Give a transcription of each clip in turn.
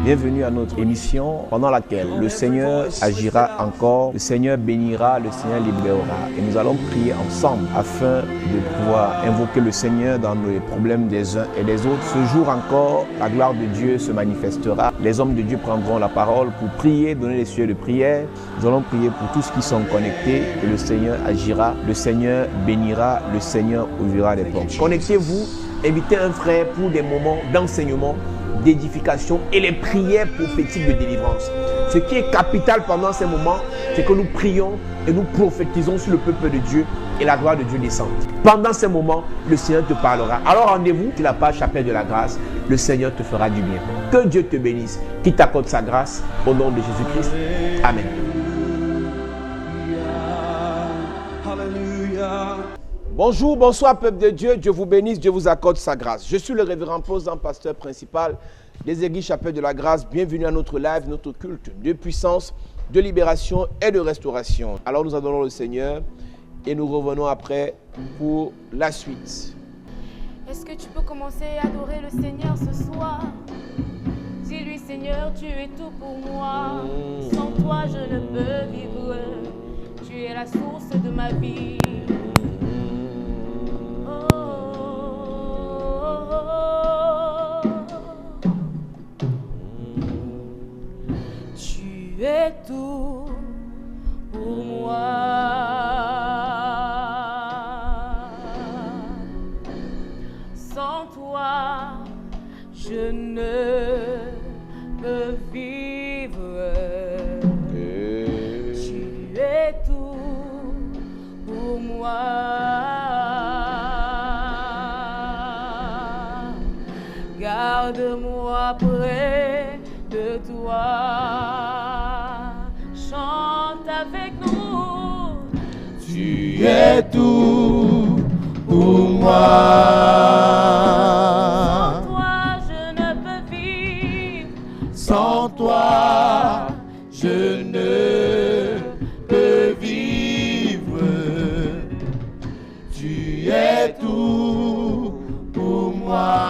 Bienvenue à notre émission pendant laquelle le Seigneur agira encore, le Seigneur bénira, le Seigneur libérera. Et nous allons prier ensemble afin de pouvoir invoquer le Seigneur dans les problèmes des uns et des autres. Ce jour encore, la gloire de Dieu se manifestera. Les hommes de Dieu prendront la parole pour prier, donner les sujets de prière. Nous allons prier pour tous qui sont connectés et le Seigneur agira, le Seigneur bénira, le Seigneur ouvrira les portes. Connectez-vous, invitez un frère pour des moments d'enseignement, d'édification et les prières prophétiques de délivrance. Ce qui est capital pendant ces moments, c'est que nous prions et nous prophétisons sur le peuple de Dieu et la gloire de Dieu descend. Pendant ces moments, le Seigneur te parlera. Alors rendez-vous sur la page Chapelle de la Grâce. Le Seigneur te fera du bien. Que Dieu te bénisse, qu'il t'accorde sa grâce au nom de Jésus-Christ. Amen. Bonjour, bonsoir peuple de Dieu, Dieu vous bénisse, Dieu vous accorde sa grâce. Je suis le révérend Posant, pasteur principal des églises Chapelle de la Grâce. Bienvenue à notre live, notre culte de puissance, de libération et de restauration. Alors nous adorons le Seigneur et nous revenons après pour la suite. Est-ce que tu peux commencer à adorer le Seigneur ce soir? Dis-lui Seigneur, tu es tout pour moi. Sans toi je ne peux vivre. Tu es la source de ma vie. Tu es tout pour moi. Sans toi, je ne peux vivre. Tu es tout pour moi. Garde-moi près de toi. Chante avec nous. Tu es tout pour moi. Sans toi, je ne peux vivre. Sans toi, je ne peux vivre. Tu es tout pour moi.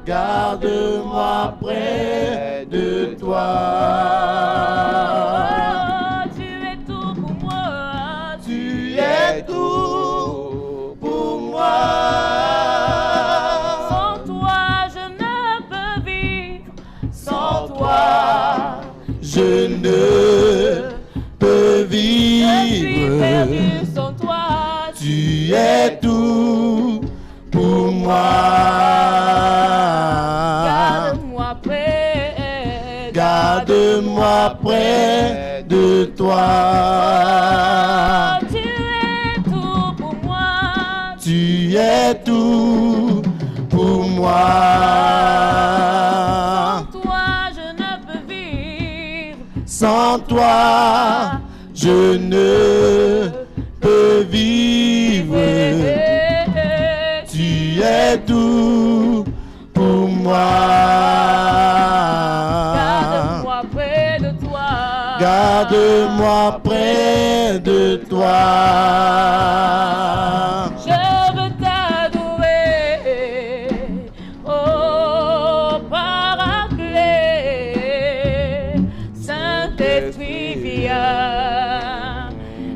Garde-moi près de toi. Oh, tu es tout pour moi. Tu es tout pour moi. Sans toi, je ne peux vivre. Sans toi, je ne peux vivre. Je suis perdu sans toi. Tu es tout pour moi. Garde-moi près de toi. Oh, tu es tout pour moi. Tu es tout pour moi. Sans toi, je ne peux vivre. Sans toi, je ne peux vivre. Tu es tout pour moi. Garde-moi près de toi. Je veux t'adorer, oh Paraclet. Saint-Esprit viens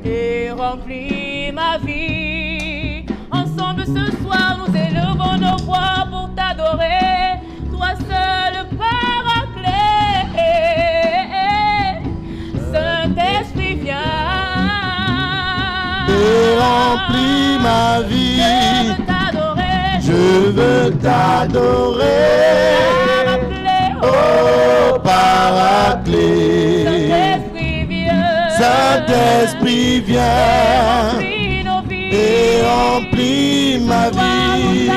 et remplis ma vie. Ensemble ce soir nous élevons nos voix pour t'adorer, toi seul Paraclet. Saint-Esprit viens et remplis ma vie. Je veux t'adorer, oh Paraclet. Saint-Esprit viens et remplis ma vie.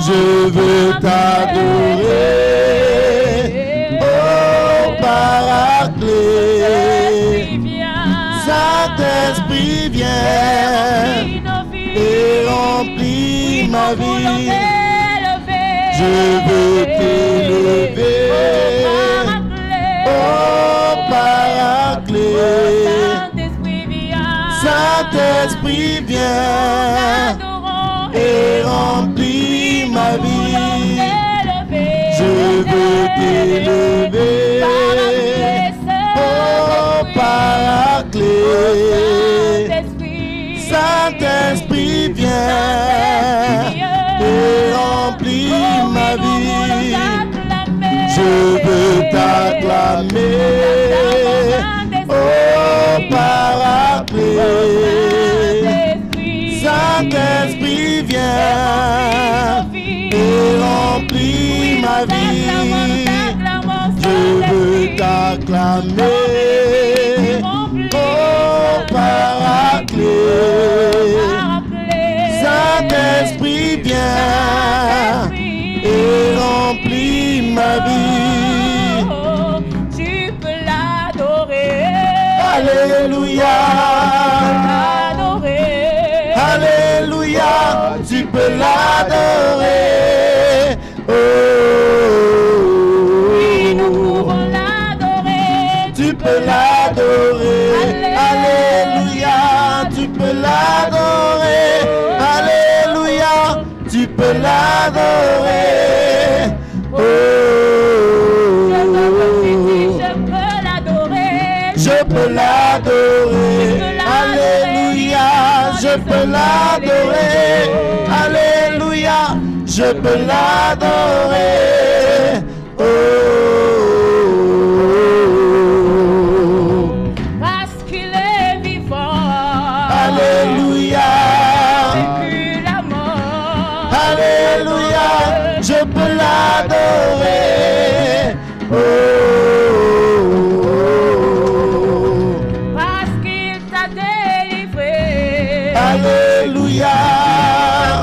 Je veux t'adorer, oh Paraclet. Saint-Esprit viens et remplis ma vie. Je veux t'élever, oh Paraclet. Saint-Esprit viens et remplis ma vie. Je veux t'élever, oh Paraclet. Saint-Esprit, viens et remplis ma vie. Je veux t'acclamer, oh Paraclet. Saint-Esprit, viens et remplis ma vie. Je veux t'acclamer, oh Paraclet. Saint-Esprit, viens et remplis ma vie. Tu peux l'adorer. Alléluia. Alléluia, tu peux l'adorer. Oh, Oui, nous pouvons l'adorer. tu peux l'adorer. Alléluia, tu peux l'adorer. Alléluia, tu peux l'adorer. Oh, Je peux l'adorer. je peux l'adorer. Alléluia, je peux l'adorer. Alléluia, je peux l'adorer. Oh, Parce qu'il est vivant. Alléluia. Vaincu la mort. Alléluia, je peux l'adorer. Oh, Parce qu'il t'a délivré. Alléluia.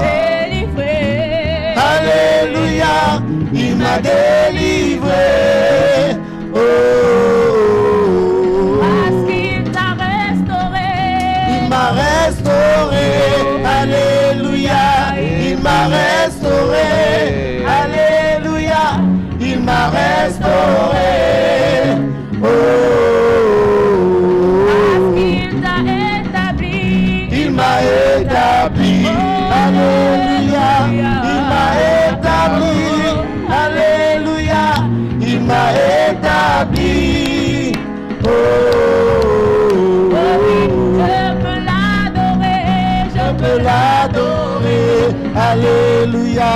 Délivré. Alléluia, il m'a délivré. Oh, Parce qu'il t'a restauré. il m'a restauré. Alléluia, il m'a restauré. Alléluia, il m'a restauré. Oh, Parce qu'il t'a établi. il m'a établi. Alléluia, il m'a établi. Alléluia, il m'a établi. Oh, Je peux l'adorer. je peux l'adorer. Alléluia,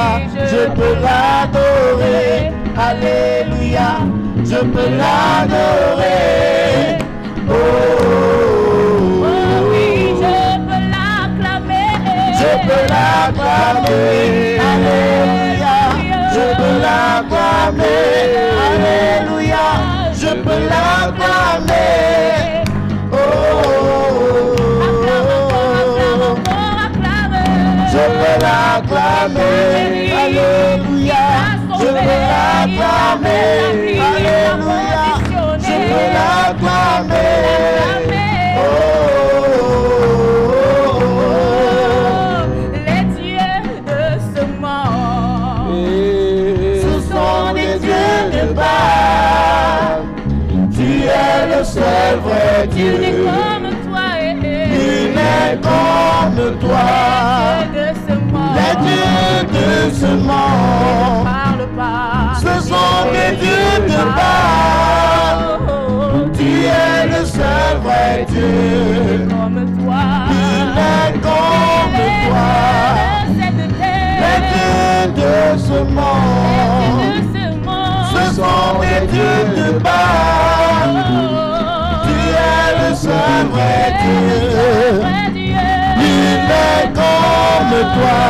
je peux l'adorer. Alléluia, je peux l'adorer. Oh, Oui, je peux l'acclamer. je peux l'acclamer. Alléluia, je peux l'acclamer. Alléluia, je peux l'acclamer. Oh, je peux l'acclamer. Alléluia, je peux l'acclamer. Alléluia, je peux l'acclamer. Oh, Les dieux de ce monde, ce sont des dieux de Baal. Tu es le seul vrai il n'est Dieu. comme toi Il n'est comme toi. de ce monde. Les dieux de ce monde, Parle pas. ce sont des dieux de Baal. Tu es le seul vrai Dieu. Comme toi. Il n'est comme toi. Les dieux de ce monde, ce sont des dieux de Baal. Tu es le seul vrai Dieu. Il n'est comme toi.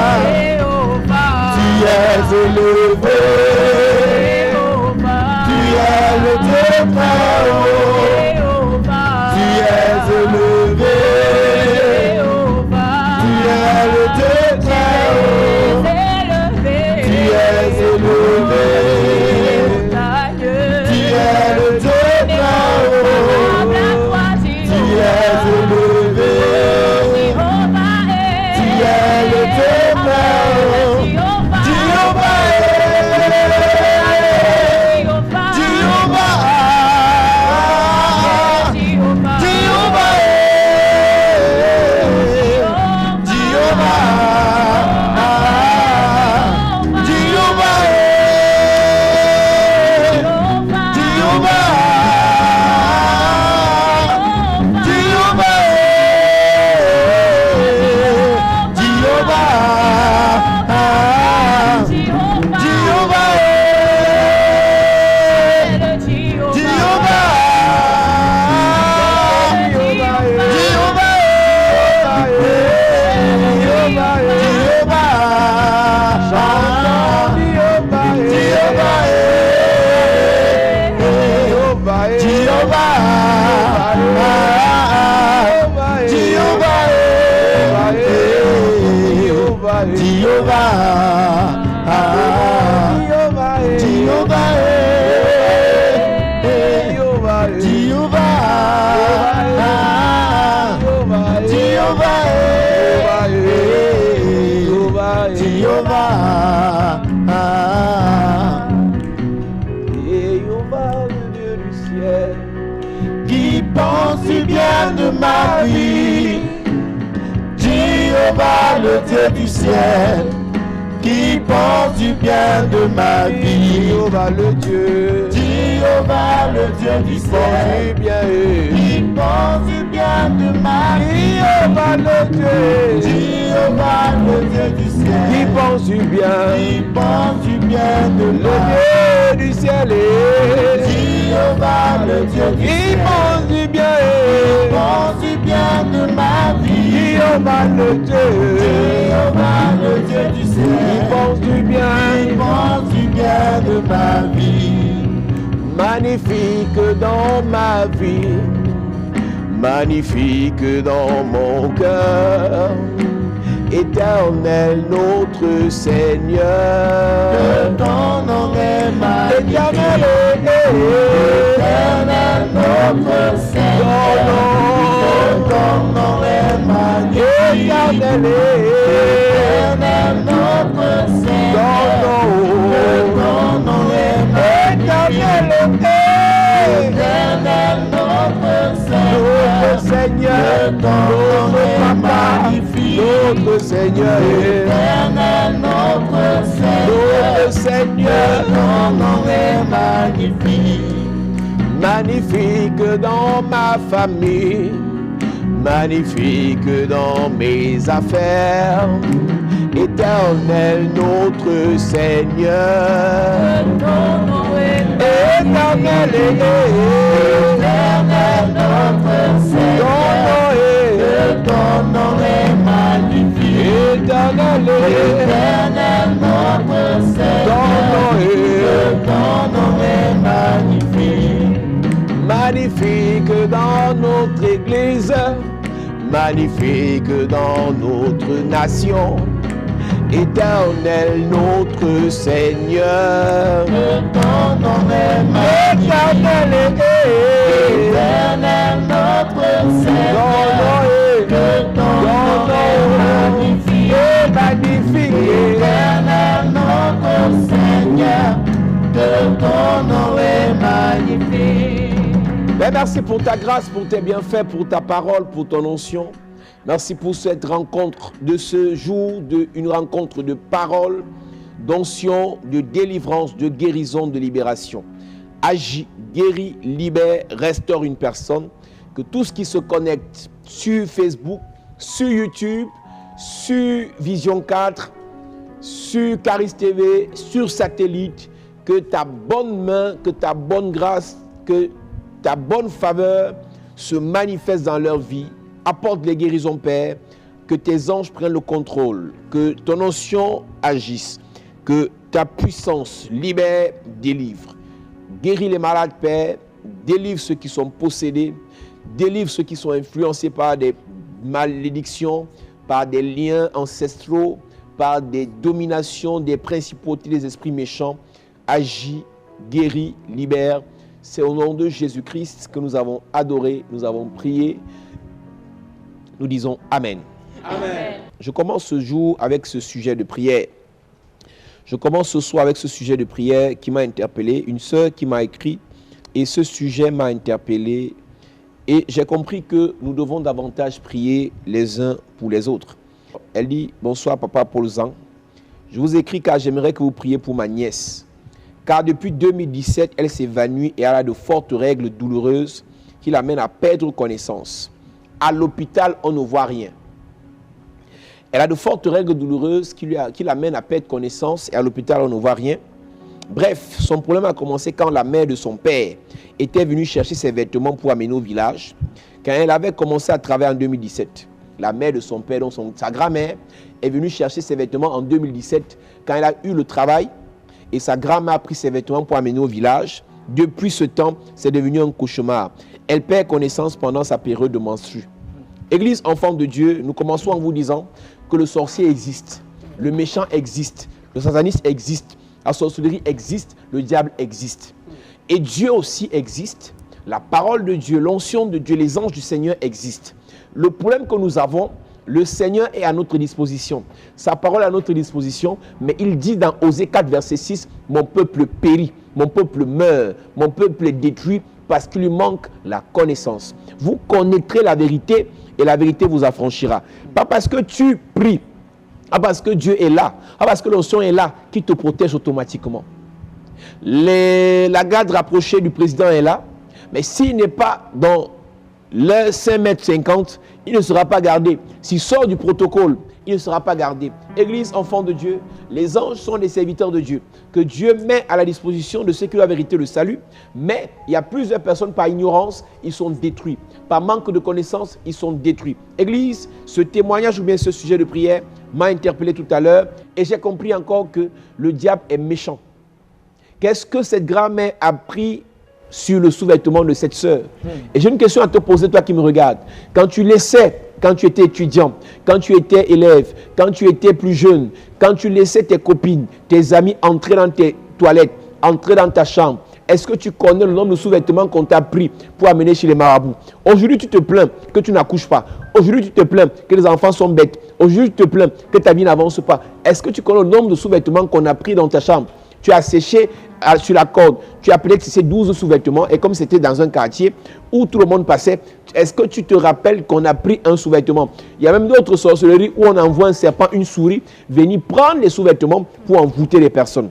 Tu es élevé. Tu es le Dieu très haut. Tu es élevé. Qui pense du bien de ma vie, Jéhovah le Dieu du ciel, qui pense du bien de ma vie, Jéhovah le Dieu, Jéhovah le Dieu du ciel, qui pense du bien de ma vie, Jéhovah le Dieu, Jéhovah le Dieu du ciel, qui pense du bien, qui pense du bien de le ma vie, Dieu du ciel, Jéhovah le Dieu du qui ciel, pense du bien, pense du bien de ma vie, Jéhovah le Dieu, Jéhovah le Dieu du ciel, qui pense du bien, qui pense du bien de ma vie. magnifique dans ma vie, magnifique dans mon cœur, éternel notre Seigneur, Que ton nom est magnifique, éternel, éternel notre Seigneur, que ton nom est magnifique, éternel, éternel notre Seigneur, que ton nom est magnifique, éternel notre Seigneur, notre Seigneur, notre Seigneur, éternel notre Seigneur, ton nom est magnifique, magnifique dans ma famille, magnifique dans mes affaires, éternel notre Seigneur, ton nom est éternel, éternel notre Seigneur, ton nom est magnifique, éternel, éternel notre Seigneur, ton nom est magnifique, magnifique dans notre église, magnifique dans notre nation, éternel notre Seigneur, ton nom est magnifique, éternel notre Seigneur, que ton nom est magnifique, éternel notre Seigneur, que ton nom est magnifique. Père, merci pour ta grâce, pour tes bienfaits, pour ta parole, pour ton onction. Merci pour cette rencontre de ce jour, une rencontre de parole, d'onction, de délivrance, de guérison, de libération. Agis, guéris, libère, restaure une personne. Que tout ce qui se connecte sur Facebook, sur YouTube, sur Vision 4, sur Caris TV, sur satellite, que ta bonne main, que ta bonne grâce, que ta bonne faveur se manifeste dans leur vie. Apporte les guérisons, Père, que tes anges prennent le contrôle, que ton onction agisse, que ta puissance libère, délivre. Guéris les malades, Père, délivre ceux qui sont possédés, délivre ceux qui sont influencés par des malédictions, par des liens ancestraux, par des dominations, des principautés, des esprits méchants. Agis, guéris, libère. C'est au nom de Jésus-Christ que nous avons adoré, nous avons prié. Nous disons Amen. Amen. Je commence ce jour avec ce sujet de prière. Je commence ce soir avec ce sujet de prière qui m'a interpellé. Une sœur qui m'a écrit et ce sujet m'a interpellé. Et j'ai compris que nous devons davantage prier les uns pour les autres. Elle dit, bonsoir papa Paul Zan. Je vous écris car j'aimerais que vous priez pour ma nièce. Car depuis 2017, elle s'évanouit et elle a de fortes règles douloureuses qui l'amènent à perdre connaissance. À l'hôpital, on ne voit rien. Elle a de fortes règles douloureuses qui l'amènent à perdre connaissance et à l'hôpital, on ne voit rien. Bref, son problème a commencé quand la mère de son père était venue chercher ses vêtements pour amener au village. Quand elle avait commencé à travailler en 2017, la mère de son père, donc sa grand-mère, est venue chercher ses vêtements en 2017 quand elle a eu le travail et sa grand-mère a pris ses vêtements pour amener au village. Depuis ce temps, c'est devenu un cauchemar. Elle perd connaissance pendant sa période de menstru. Église enfant de Dieu, nous commençons en vous disant que le sorcier existe. le méchant existe, le satanisme existe, la sorcellerie existe, le diable existe. Et Dieu aussi existe, la parole de Dieu, l'onction de Dieu, les anges du Seigneur existent. Le problème que nous avons, le Seigneur est à notre disposition. Sa parole est à notre disposition, mais il dit dans Osée 4, verset 6, « Mon peuple périt, mon peuple meurt, mon peuple est détruit parce qu'il lui manque la connaissance. » Vous connaîtrez la vérité et la vérité vous affranchira. Pas parce que tu pries, pas parce que Dieu est là, pas parce que l'onction est là, qui te protège automatiquement. La garde rapprochée du président est là, mais s'il n'est pas dans le 5,50 m, il ne sera pas gardé. S'il sort du protocole, il ne sera pas gardé. Église, enfant de Dieu, les anges sont des serviteurs de Dieu, que Dieu met à la disposition de ceux qui ont la vérité, le salut. Mais il y a plusieurs personnes, par ignorance, ils sont détruits. Par manque de connaissance, ils sont détruits. Église, ce témoignage ou bien ce sujet de prière m'a interpellé tout à l'heure et j'ai compris encore que le diable est méchant. Qu'est-ce que cette grand-mère a pris sur le sous-vêtement de cette sœur? Et j'ai une question à te poser, toi qui me regardes. Quand tu laissais, quand tu étais étudiant, quand tu étais élève, quand tu étais plus jeune, quand tu laissais tes copines, tes amis entrer dans tes toilettes, entrer dans ta chambre, est-ce que tu connais le nombre de sous-vêtements qu'on t'a pris pour amener chez les marabouts? Aujourd'hui, tu te plains que tu n'accouches pas. Aujourd'hui, tu te plains que les enfants sont bêtes. Aujourd'hui, tu te plains que ta vie n'avance pas. Est-ce que tu connais le nombre de sous-vêtements qu'on a pris dans ta chambre? Tu as séché sur la corde, tu as peut-être tissé 12 sous-vêtements et comme c'était dans un quartier où tout le monde passait, est-ce que tu te rappelles qu'on a pris un sous-vêtement? Il y a même d'autres sorcelleries où on envoie un serpent, une souris, venir prendre les sous-vêtements pour envoûter les personnes.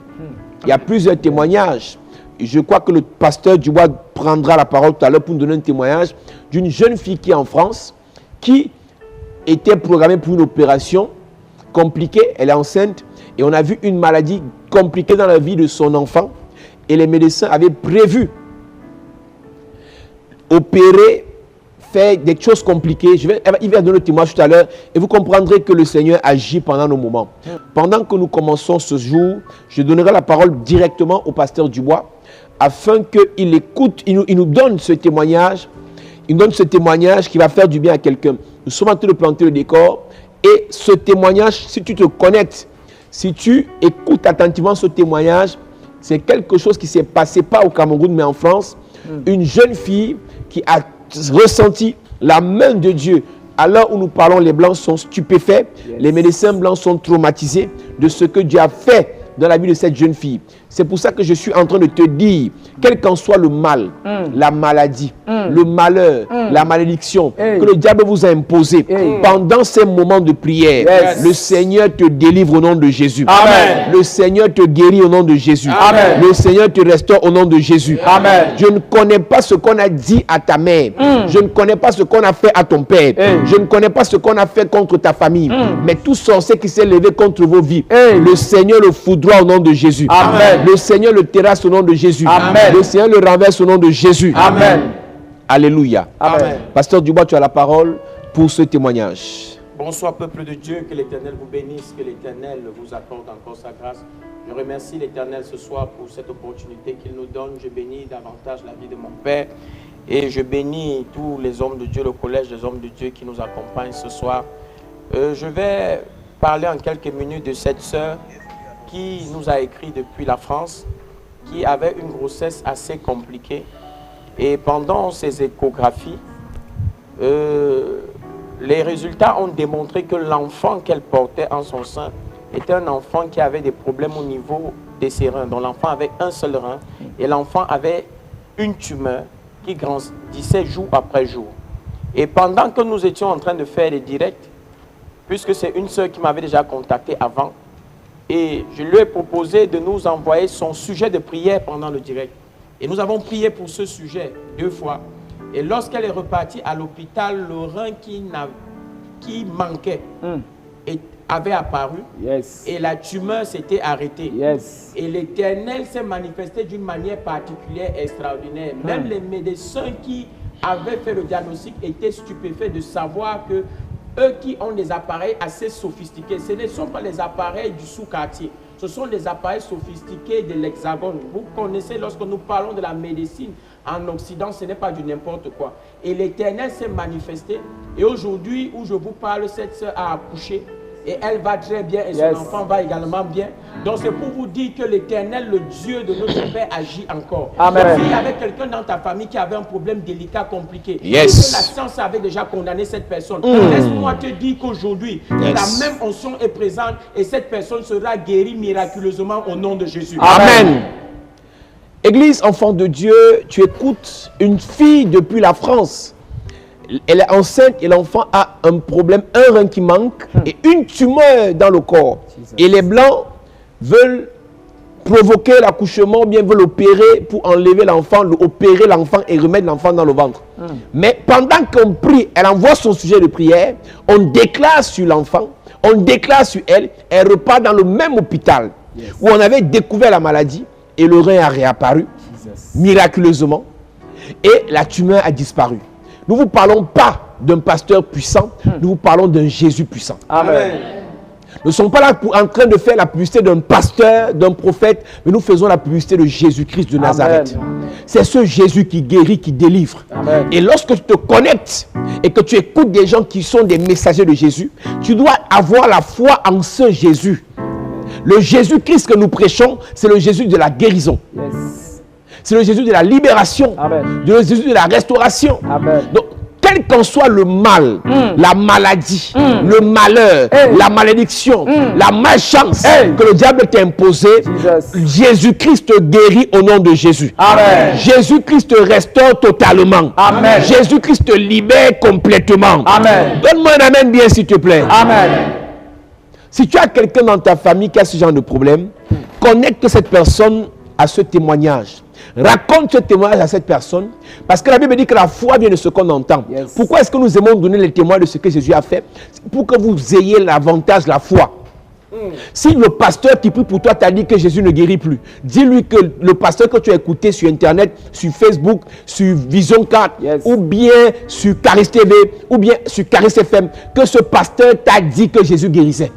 Il y a plusieurs témoignages. Je crois que le pasteur Dubois prendra la parole tout à l'heure pour nous donner un témoignage d'une jeune fille qui est en France, qui était programmée pour une opération compliquée, elle est enceinte, et on a vu une maladie compliquée dans la vie de son enfant, et les médecins avaient prévu opérer, faire des choses compliquées. Il va donner le témoignage tout à l'heure, et vous comprendrez que le Seigneur agit pendant nos moments. Pendant que nous commençons ce jour, je donnerai la parole directement au pasteur Dubois, afin qu'il écoute, il nous donne ce témoignage. Il donne ce témoignage qui va faire du bien à quelqu'un. Nous sommes en train de planter le décor. Et ce témoignage, si tu te connectes, si tu écoutes attentivement ce témoignage, c'est quelque chose qui ne s'est passé pas au Cameroun, mais en France. Une jeune fille qui a ressenti la main de Dieu. À l'heure où nous parlons, les Blancs sont stupéfaits. Les médecins blancs sont traumatisés de ce que Dieu a fait dans la vie de cette jeune fille. C'est pour ça que je suis en train de te dire, quel qu'en soit le mal, la maladie, le malheur, la malédiction que le diable vous a imposé pendant ces moments de prière, le Seigneur te délivre au nom de Jésus. Amen. Le Seigneur te guérit au nom de Jésus. Amen. Le Seigneur te restaure au nom de Jésus. Amen. Je ne connais pas ce qu'on a dit à ta mère. Je ne connais pas ce qu'on a fait à ton père. Je ne connais pas ce qu'on a fait contre ta famille. Mais tout sorcier qui s'est levé contre vos vies, le Seigneur le foudroie au nom de Jésus. Amen. Le Seigneur le terrasse au nom de Jésus. Amen. Le Seigneur le renverse au nom de Jésus. Amen. Alléluia. Amen. Pasteur Dubois, tu as la parole pour ce témoignage. Bonsoir peuple de Dieu, que l'Éternel vous bénisse, que l'Éternel vous accorde encore sa grâce. Je remercie l'Éternel ce soir pour cette opportunité qu'il nous donne. Je bénis davantage la vie de mon Père et je bénis tous les hommes de Dieu, le collège des hommes de Dieu qui nous accompagnent ce soir. Je vais parler en quelques minutes de cette sœur qui nous a écrit depuis la France, qui avait une grossesse assez compliquée. Et pendant ses échographies, les résultats ont démontré que l'enfant qu'elle portait en son sein était un enfant qui avait des problèmes au niveau des reins. Donc l'enfant avait un seul rein et l'enfant avait une tumeur qui grandissait jour après jour. Et pendant que nous étions en train de faire des directs, puisque c'est une sœur qui m'avait déjà contacté avant, et je lui ai proposé de nous envoyer son sujet de prière pendant le direct. Et nous avons prié pour ce sujet 2 fois. Et lorsqu'elle est repartie à l'hôpital, le rein qui manquait avait apparu. Et la tumeur s'était arrêtée. Et l'Éternel s'est manifesté d'une manière particulière, extraordinaire. Même les médecins qui avaient fait le diagnostic étaient stupéfaits de savoir que eux qui ont des appareils assez sophistiqués, ce ne sont pas les appareils du sous-quartier, ce sont des appareils sophistiqués de l'Hexagone. Vous connaissez, lorsque nous parlons de la médecine en Occident, ce n'est pas du n'importe quoi. Et l'Éternel s'est manifesté. Et aujourd'hui, où je vous parle, cette sœur a accouché. et elle va très bien et son enfant va également bien. Donc c'est pour vous dire que l'Éternel, le Dieu de notre Père, agit encore. Amen. Donc, s'il y avait quelqu'un dans ta famille qui avait un problème délicat, compliqué, Yes. et que la science avait déjà condamné cette personne, laisse-moi te dire qu'aujourd'hui, la même onction est présente et cette personne sera guérie miraculeusement au nom de Jésus. Amen. Église, enfant de Dieu, tu écoutes une fille depuis la France. Elle est enceinte et l'enfant a un problème, un rein qui manque et une tumeur dans le corps. Et les Blancs veulent provoquer l'accouchement ou bien veulent opérer pour enlever l'enfant, opérer l'enfant et remettre l'enfant dans le ventre. Mais pendant qu'on prie, elle envoie son sujet de prière, on déclare sur l'enfant, on déclare sur elle, elle repart dans le même hôpital où on avait découvert la maladie et le rein a réapparu miraculeusement et la tumeur a disparu. Nous ne vous parlons pas d'un pasteur puissant, nous vous parlons d'un Jésus puissant. Amen. Nous ne sommes pas là en train de faire la publicité d'un pasteur, d'un prophète, mais nous faisons la publicité de Jésus-Christ de Nazareth. C'est ce Jésus qui guérit, qui délivre. Amen. Et lorsque tu te connectes et que tu écoutes des gens qui sont des messagers de Jésus, tu dois avoir la foi en ce Jésus. Le Jésus-Christ que nous prêchons, c'est le Jésus de la guérison. Yes. C'est le Jésus de la libération, Amen. le Jésus de la restauration. Amen. Donc, quel qu'en soit le mal, la maladie, le malheur, la malédiction, la malchance que le diable t'a imposé, Jésus-Christ te guérit au nom de Jésus. Amen. Jésus-Christ te restaure totalement. Amen. Jésus-Christ te libère complètement. Amen. Donne-moi un amen bien s'il te plaît. Amen. Si tu as quelqu'un dans ta famille qui a ce genre de problème, connecte cette personne à ce témoignage. Raconte ce témoignage à cette personne. Parce que la Bible dit que la foi vient de ce qu'on entend. Yes. Pourquoi est-ce que nous aimons donner les témoins de ce que Jésus a fait? Pour que vous ayez l'avantage, la foi. Si le pasteur qui prie pour toi t'a dit que Jésus ne guérit plus, dis-lui que le pasteur que tu as écouté sur Internet, sur Facebook, sur Vision 4, ou bien sur Caris TV, ou bien sur Caris FM, que ce pasteur t'a dit que Jésus guérissait.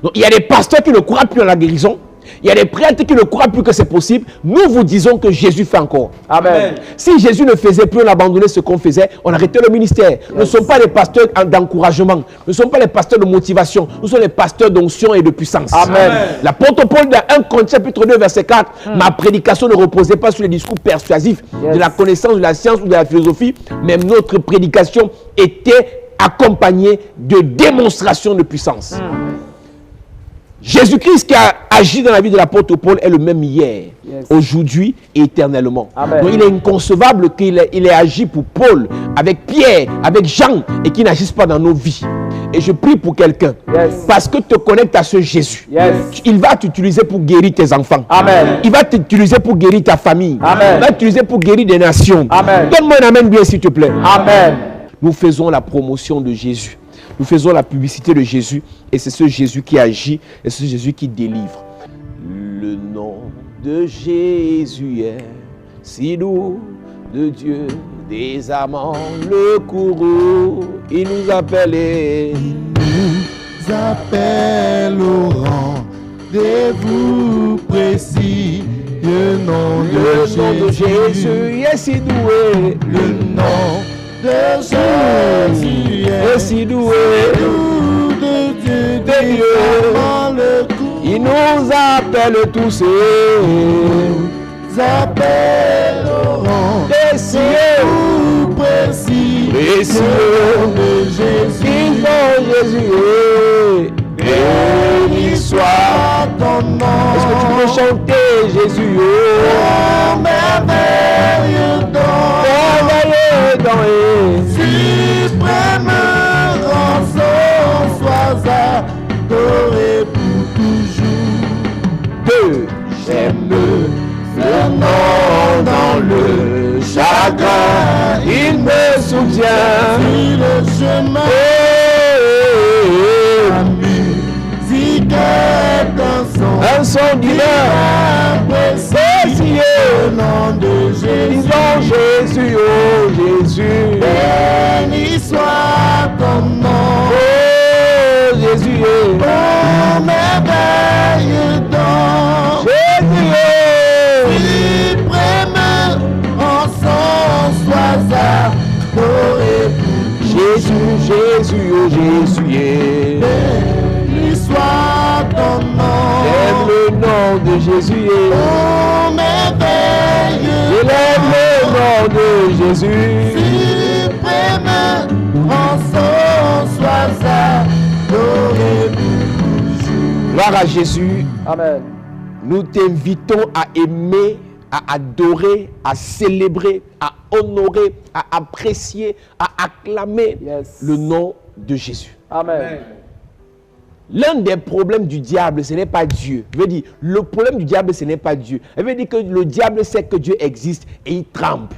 Donc il y a des pasteurs qui ne croient plus en la guérison. Il y a des prêtres qui ne croient plus que c'est possible. Nous vous disons que Jésus fait encore. Amen. Si Jésus ne faisait plus, on abandonnait ce qu'on faisait, on arrêtait le ministère. Nous ne sommes pas des pasteurs d'encouragement. Nous ne sommes pas les pasteurs de motivation. Nous sommes les pasteurs d'onction et de puissance. Amen. L'apôtre Paul, dans 1 Corinthiens chapitre 2, verset 4, ma prédication ne reposait pas sur les discours persuasifs de la connaissance, de la science ou de la philosophie, mais notre prédication était accompagnée de démonstrations de puissance. Jésus-Christ qui a agi dans la vie de l'apôtre Paul est le même hier, aujourd'hui et éternellement. Amen. Donc il est inconcevable qu'il ait agi pour Paul, avec Pierre, avec Jean, et qu'il n'agisse pas dans nos vies. Et je prie pour quelqu'un, parce que tu te connectes à ce Jésus. Il va t'utiliser pour guérir tes enfants. Amen. Il va t'utiliser pour guérir ta famille. Amen. Il va t'utiliser pour guérir des nations. Amen. Donne-moi un amen bien s'il te plaît. Amen. Nous faisons la promotion de Jésus. Nous faisons la publicité de Jésus et c'est ce Jésus qui agit et ce Jésus qui délivre. Le nom de Jésus est si doux de Dieu, désarmant le courroux. Il nous appelle et nous appelle au rendez-vous précis. Le nom de Jésus est si doué. Le nom de Jésus est si doué. De Dieu, il nous appelle tous et nous appelle au rendez-vous précis. Le nom de Jésus, Jésus, béni soit ton nom. Est-ce que tu peux chanter Jésus? Oh, merveilleux don, suprême rançon, sois adoré pour toujours. J'aime le nom dans le chagrin, il me soutient sur le chemin. La musique est un son divin, précieux, le nom de Jésus. Disons Jésus, oh Jésus, béni soit ton nom. Oh Jésus, oh merveilleux don. Jésus, suprême en son sois adoré. Jésus, Jésus, oh Jésus, de Jésus. Oh, merveilleux. Élève le nom de Jésus. Suprême, en son sois adoré. Gloire à Jésus. Amen. Nous t'invitons à aimer, à adorer, à célébrer, à honorer, à apprécier, à acclamer le nom de Jésus. Amen. L'un des problèmes du diable, ce n'est pas Dieu. Je veux dire, le problème du diable, ce n'est pas Dieu. Je veux dire que le diable sait que Dieu existe et il tremble.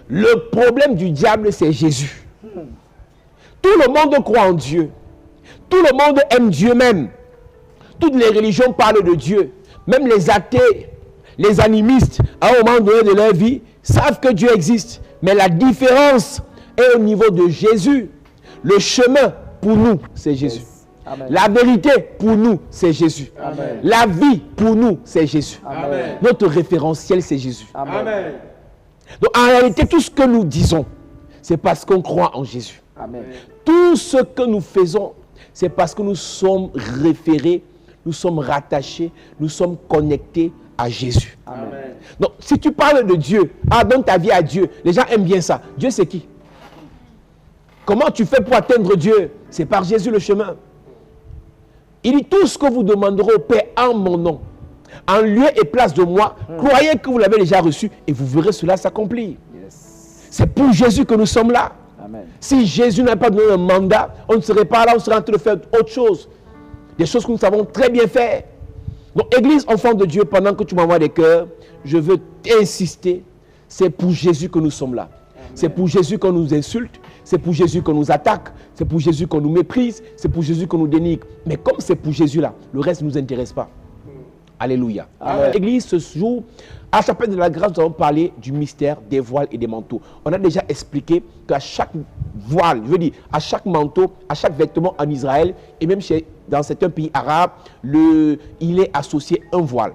Le problème du diable, c'est Jésus. Tout le monde croit en Dieu. Tout le monde aime Dieu même. Toutes les religions parlent de Dieu. Même les athées, les animistes, à un moment donné de leur vie, savent que Dieu existe. Mais la différence est au niveau de Jésus. Le chemin, pour nous, c'est Jésus. Amen. La vérité, pour nous, c'est Jésus. Amen. La vie, pour nous, c'est Jésus. Amen. Notre référentiel, c'est Jésus. Amen. Donc, en réalité, tout ce que nous disons, c'est parce qu'on croit en Jésus. Amen. Tout ce que nous faisons, c'est parce que nous sommes référés, nous sommes rattachés, nous sommes connectés à Jésus. Amen. Donc, si tu parles de Dieu, donne ta vie à Dieu, les gens aiment bien ça. Dieu, c'est qui? Comment tu fais pour atteindre Dieu? C'est par Jésus le chemin. Il dit, tout ce que vous demanderez au Père en mon nom, en lieu et place de moi, croyez que vous l'avez déjà reçu et vous verrez cela s'accomplir. Yes. C'est pour Jésus que nous sommes là. Amen. Si Jésus n'a pas donné un mandat, on ne serait pas là, on serait en train de faire autre chose. Des choses que nous savons très bien faire. Donc, Église, enfant de Dieu, pendant que tu m'envoies des cœurs, je veux t'insister, c'est pour Jésus que nous sommes là. C'est pour Jésus qu'on nous insulte, c'est pour Jésus qu'on nous attaque, c'est pour Jésus qu'on nous méprise, c'est pour Jésus qu'on nous dénigre. Mais comme c'est pour Jésus là, le reste ne nous intéresse pas. Alléluia. L'église, ce jour, à la chapelle de la grâce, nous allons parler du mystère des voiles et des manteaux. On a déjà expliqué qu'à chaque voile, je veux dire, à chaque manteau, à chaque vêtement en Israël, et même dans certains pays arabes, il est associé un voile.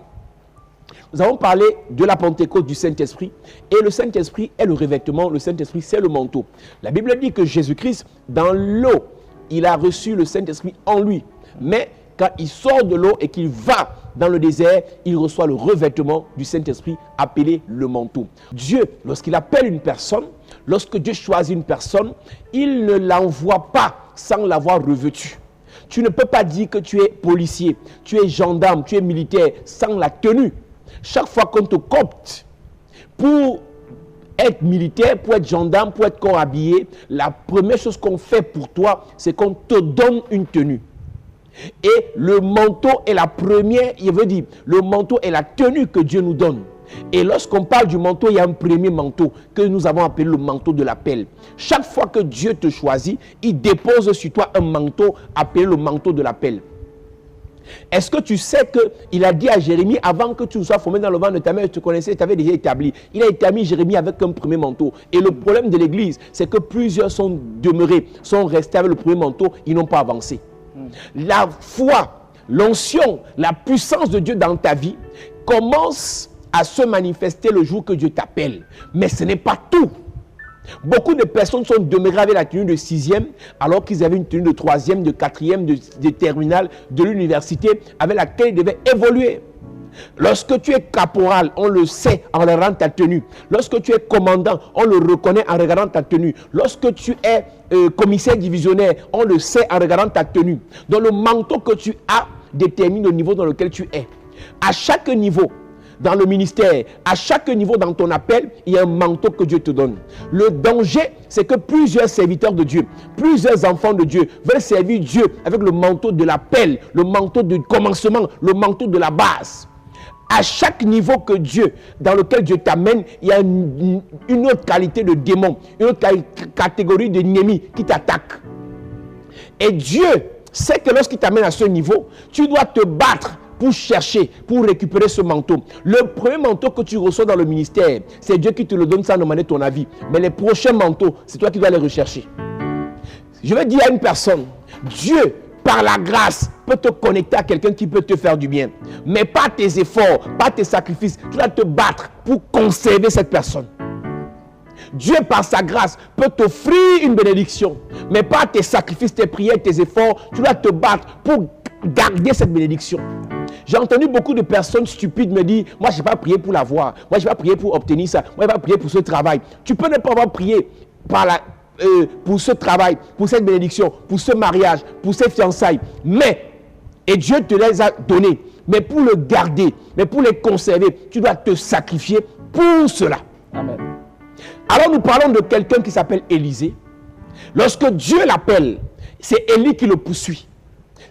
Nous avons parlé de la Pentecôte du Saint-Esprit, et le Saint-Esprit est le revêtement, le Saint-Esprit c'est le manteau. La Bible dit que Jésus-Christ, dans l'eau, il a reçu le Saint-Esprit en lui, mais quand il sort de l'eau et qu'il va dans le désert, il reçoit le revêtement du Saint-Esprit appelé le manteau. Dieu, lorsqu'il appelle une personne, lorsque Dieu choisit une personne, il ne l'envoie pas sans l'avoir revêtue. Tu ne peux pas dire que tu es policier, tu es gendarme, tu es militaire sans la tenue. Chaque fois qu'on te copte pour être militaire, pour être gendarme, pour être corps habillé, la première chose qu'on fait pour toi, c'est qu'on te donne une tenue. Et le manteau est la première, il veut dire, le manteau est la tenue que Dieu nous donne. Et lorsqu'on parle du manteau, il y a un premier manteau que nous avons appelé le manteau de l'appel. Chaque fois que Dieu te choisit, il dépose sur toi un manteau appelé le manteau de l'appel. Est-ce que tu sais qu'il a dit à Jérémie, avant que tu sois formé dans le ventre de ta mère, tu te connaissais, tu avais déjà établi. Il a établi Jérémie avec un premier manteau. Et le problème de l'église, c'est que plusieurs sont demeurés, sont restés avec le premier manteau, ils n'ont pas avancé. La foi, l'onction, la puissance de Dieu dans ta vie commence à se manifester le jour que Dieu t'appelle. Mais ce n'est pas tout. Beaucoup de personnes sont demeurées avec la tenue de 6e alors qu'ils avaient une tenue de 3e, de 4e, de terminale, de l'université avec laquelle ils devaient évoluer. Lorsque tu es caporal, on le sait en regardant ta tenue. Lorsque tu es commandant, on le reconnaît en regardant ta tenue. Lorsque tu es commissaire divisionnaire, on le sait en regardant ta tenue. Donc le manteau que tu as détermine le niveau dans lequel tu es. À chaque niveau, dans le ministère, à chaque niveau dans ton appel, il y a un manteau que Dieu te donne. Le danger, c'est que plusieurs serviteurs de Dieu, plusieurs enfants de Dieu veulent servir Dieu avec le manteau de l'appel, le manteau du commencement, le manteau de la base. À chaque niveau que Dieu, dans lequel Dieu t'amène, il y a une autre qualité de démon, une autre catégorie d'ennemis qui t'attaquent. Et Dieu sait que lorsqu'il t'amène à ce niveau, tu dois te battre pour chercher, pour récupérer ce manteau. Le premier manteau que tu reçois dans le ministère, c'est Dieu qui te le donne sans demander ton avis. Mais les prochains manteaux, c'est toi qui dois les rechercher. Je vais dire à une personne, Dieu, par la grâce, peut te connecter à quelqu'un qui peut te faire du bien. Mais pas tes efforts, pas tes sacrifices. Tu dois te battre pour conserver cette personne. Dieu, par sa grâce, peut t'offrir une bénédiction. Mais pas tes sacrifices, tes prières, tes efforts. Tu dois te battre pour garder cette bénédiction. J'ai entendu beaucoup de personnes stupides me dire, moi je n'ai pas prié pour l'avoir, moi je n'ai pas prié pour obtenir ça, moi je n'ai pas prié pour ce travail. Tu peux ne pas avoir prié pour ce travail, pour cette bénédiction, pour ce mariage, pour ces fiançailles. Et Dieu te les a donnés. Mais pour le garder, mais pour les conserver, tu dois te sacrifier pour cela. Amen. Alors nous parlons de quelqu'un qui s'appelle Élisée. Lorsque Dieu l'appelle, c'est Élie qui le poursuit.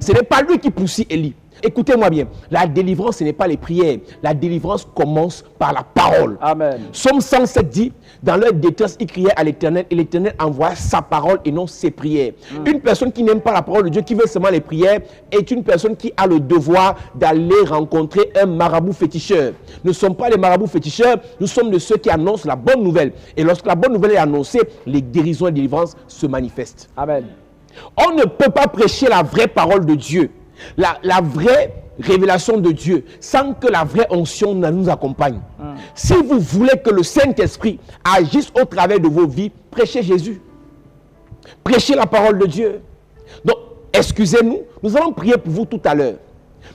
Ce n'est pas lui qui poursuit Élie. Écoutez-moi bien, la délivrance, ce n'est pas les prières. La délivrance commence par la parole. Amen. Psaume 107 dit, dans leur détresse, ils criaient à l'Éternel et l'Éternel envoie sa parole et non ses prières. Une personne qui n'aime pas la parole de Dieu, qui veut seulement les prières, est une personne qui a le devoir d'aller rencontrer un marabout féticheur. Nous ne sommes pas les marabouts féticheurs, nous sommes de ceux qui annoncent la bonne nouvelle. Et lorsque la bonne nouvelle est annoncée, les guérisons et les délivrances se manifestent. Amen. On ne peut pas prêcher la vraie parole de Dieu, la vraie révélation de Dieu, sans que la vraie onction nous accompagne. Si vous voulez que le Saint-Esprit agisse au travers de vos vies, prêchez Jésus. Prêchez la parole de Dieu. Donc, excusez-nous, nous allons prier pour vous tout à l'heure.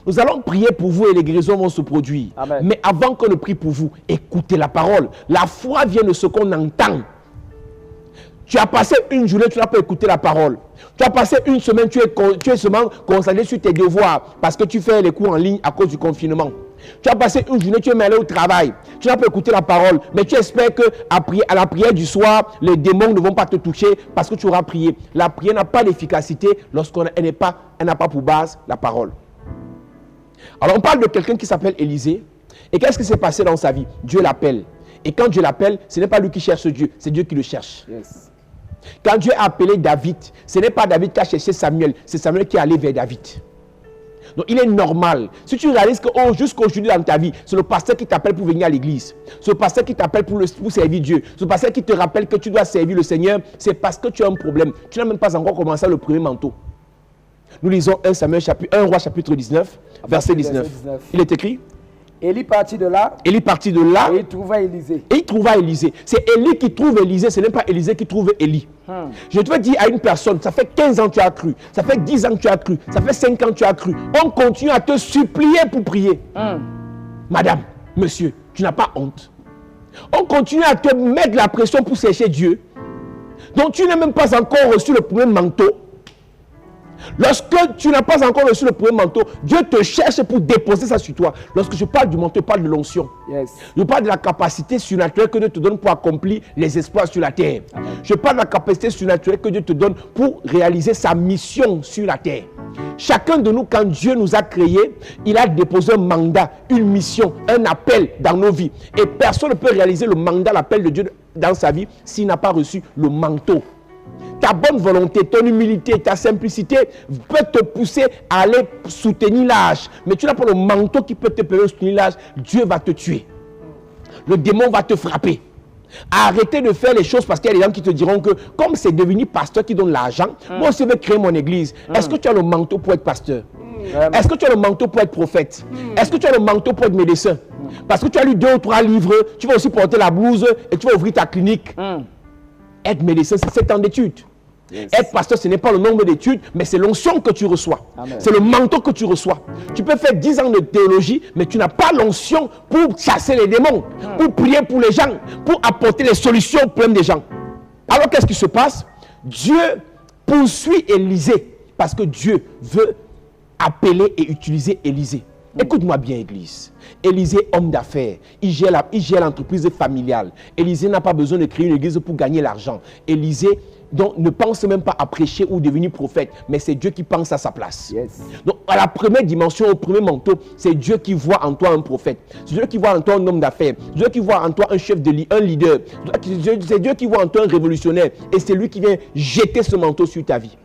Nous allons prier pour vous et les guérisons vont se produire. Amen. Mais avant qu'on ne prie pour vous, écoutez la parole. La foi vient de ce qu'on entend. Tu as passé une journée, tu n'as pas écouté la parole. Tu as passé une semaine, tu es seulement concentré sur tes devoirs parce que tu fais les cours en ligne à cause du confinement. Tu as passé une journée, tu es mêlé au travail. Tu n'as pas écouté la parole, mais tu espères qu'à la prière du soir, les démons ne vont pas te toucher parce que tu auras prié. La prière n'a pas d'efficacité lorsqu'elle n'a pas pour base la parole. Alors on parle de quelqu'un qui s'appelle Élisée. Et qu'est-ce qui s'est passé dans sa vie? Dieu l'appelle. Et quand Dieu l'appelle, ce n'est pas lui qui cherche Dieu, c'est Dieu qui le cherche. Yes. Quand Dieu a appelé David, ce n'est pas David qui a cherché Samuel, c'est Samuel qui est allé vers David. Donc il est normal. Si tu réalises que jusqu'aujourd'hui dans ta vie, c'est le pasteur qui t'appelle pour venir à l'église, c'est le pasteur qui t'appelle pour servir Dieu, c'est le pasteur qui te rappelle que tu dois servir le Seigneur, c'est parce que tu as un problème. Tu n'as même pas encore commencé le premier manteau. Nous lisons 1 Roi chapitre 19, verset 19. Il est écrit. Élie partit de là. Élie partit de là. Et il trouva Élisée. Et il trouva Élisée. C'est Élie qui trouve Élisée, ce n'est pas Élisée qui trouve Élie. Je te veux dire à une personne, ça fait 15 ans que tu as cru, ça fait 10 ans que tu as cru, ça fait 5 ans que tu as cru. On continue à te supplier pour prier. Madame, monsieur, tu n'as pas honte. On continue à te mettre la pression pour chercher Dieu. Donc tu n'as même pas encore reçu le premier manteau. Lorsque tu n'as pas encore reçu le premier manteau, Dieu te cherche pour déposer ça sur toi. Lorsque je parle du manteau, je parle de l'onction. Yes. Je parle de la capacité surnaturelle que Dieu te donne pour accomplir les exploits sur la terre. Amen. Je parle de la capacité surnaturelle que Dieu te donne pour réaliser sa mission sur la terre. Chacun de nous, quand Dieu nous a créés, il a déposé un mandat, une mission, un appel dans nos vies. Et personne ne peut réaliser le mandat, l'appel de Dieu dans sa vie s'il n'a pas reçu le manteau. Ta bonne volonté, ton humilité, ta simplicité peut te pousser à aller soutenir l'âge. Mais tu n'as pas le manteau qui peut te permettre de soutenir l'âge. Dieu va te tuer. Le démon va te frapper. Arrêtez de faire les choses parce qu'il y a des gens qui te diront que comme c'est devenu pasteur qui donne l'argent, moi aussi je vais créer mon église. Est-ce que tu as le manteau pour être pasteur? Est-ce que tu as le manteau pour être prophète? Est-ce que tu as le manteau pour être médecin? Parce que tu as lu 2 ou 3 livres, tu vas aussi porter la blouse et tu vas ouvrir ta clinique. Être médecin, c'est 7 ans d'études. Yes. Être pasteur, ce n'est pas le nombre d'études, mais c'est l'onction que tu reçois. C'est le manteau que tu reçois. Tu peux faire 10 ans de théologie, mais tu n'as pas l'onction pour chasser les démons, pour prier pour les gens, pour apporter les solutions aux problèmes des gens. Alors qu'est-ce qui se passe? Dieu poursuit Élisée parce que Dieu veut appeler et utiliser Élisée. Écoute-moi bien, Église. Élisée, homme d'affaires, il gère l'entreprise familiale. Élisée n'a pas besoin de créer une église pour gagner l'argent. Élisée donc, ne pense même pas à prêcher ou devenir prophète, mais c'est Dieu qui pense à sa place. Yes. Donc, à la première dimension, au premier manteau, c'est Dieu qui voit en toi un prophète. C'est Dieu qui voit en toi un homme d'affaires. C'est Dieu qui voit en toi un chef un leader. C'est Dieu qui voit en toi un révolutionnaire. Et c'est lui qui vient jeter ce manteau sur ta vie.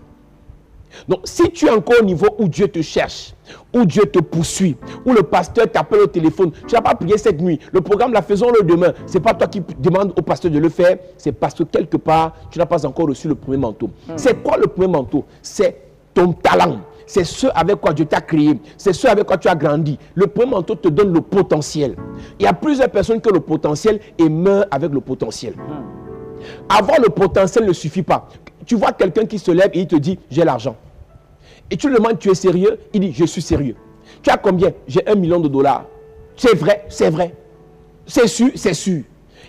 Donc, si tu es encore au niveau où Dieu te cherche, où Dieu te poursuit, où le pasteur t'appelle au téléphone, tu n'as pas prié cette nuit, le programme, la faisons-le demain. Ce n'est pas toi qui demandes au pasteur de le faire, c'est parce que quelque part, tu n'as pas encore reçu le premier manteau. C'est quoi le premier manteau? C'est ton talent. C'est ce avec quoi Dieu t'a créé. C'est ce avec quoi tu as grandi. Le premier manteau te donne le potentiel. Il y a plusieurs personnes qui ont le potentiel et meurent avec le potentiel. Avoir le potentiel ne suffit pas. Tu vois quelqu'un qui se lève et il te dit, j'ai l'argent. Et tu lui demandes, tu es sérieux? Il dit, je suis sérieux. Tu as combien? J'ai $1 million. C'est vrai, c'est vrai. C'est sûr, c'est sûr.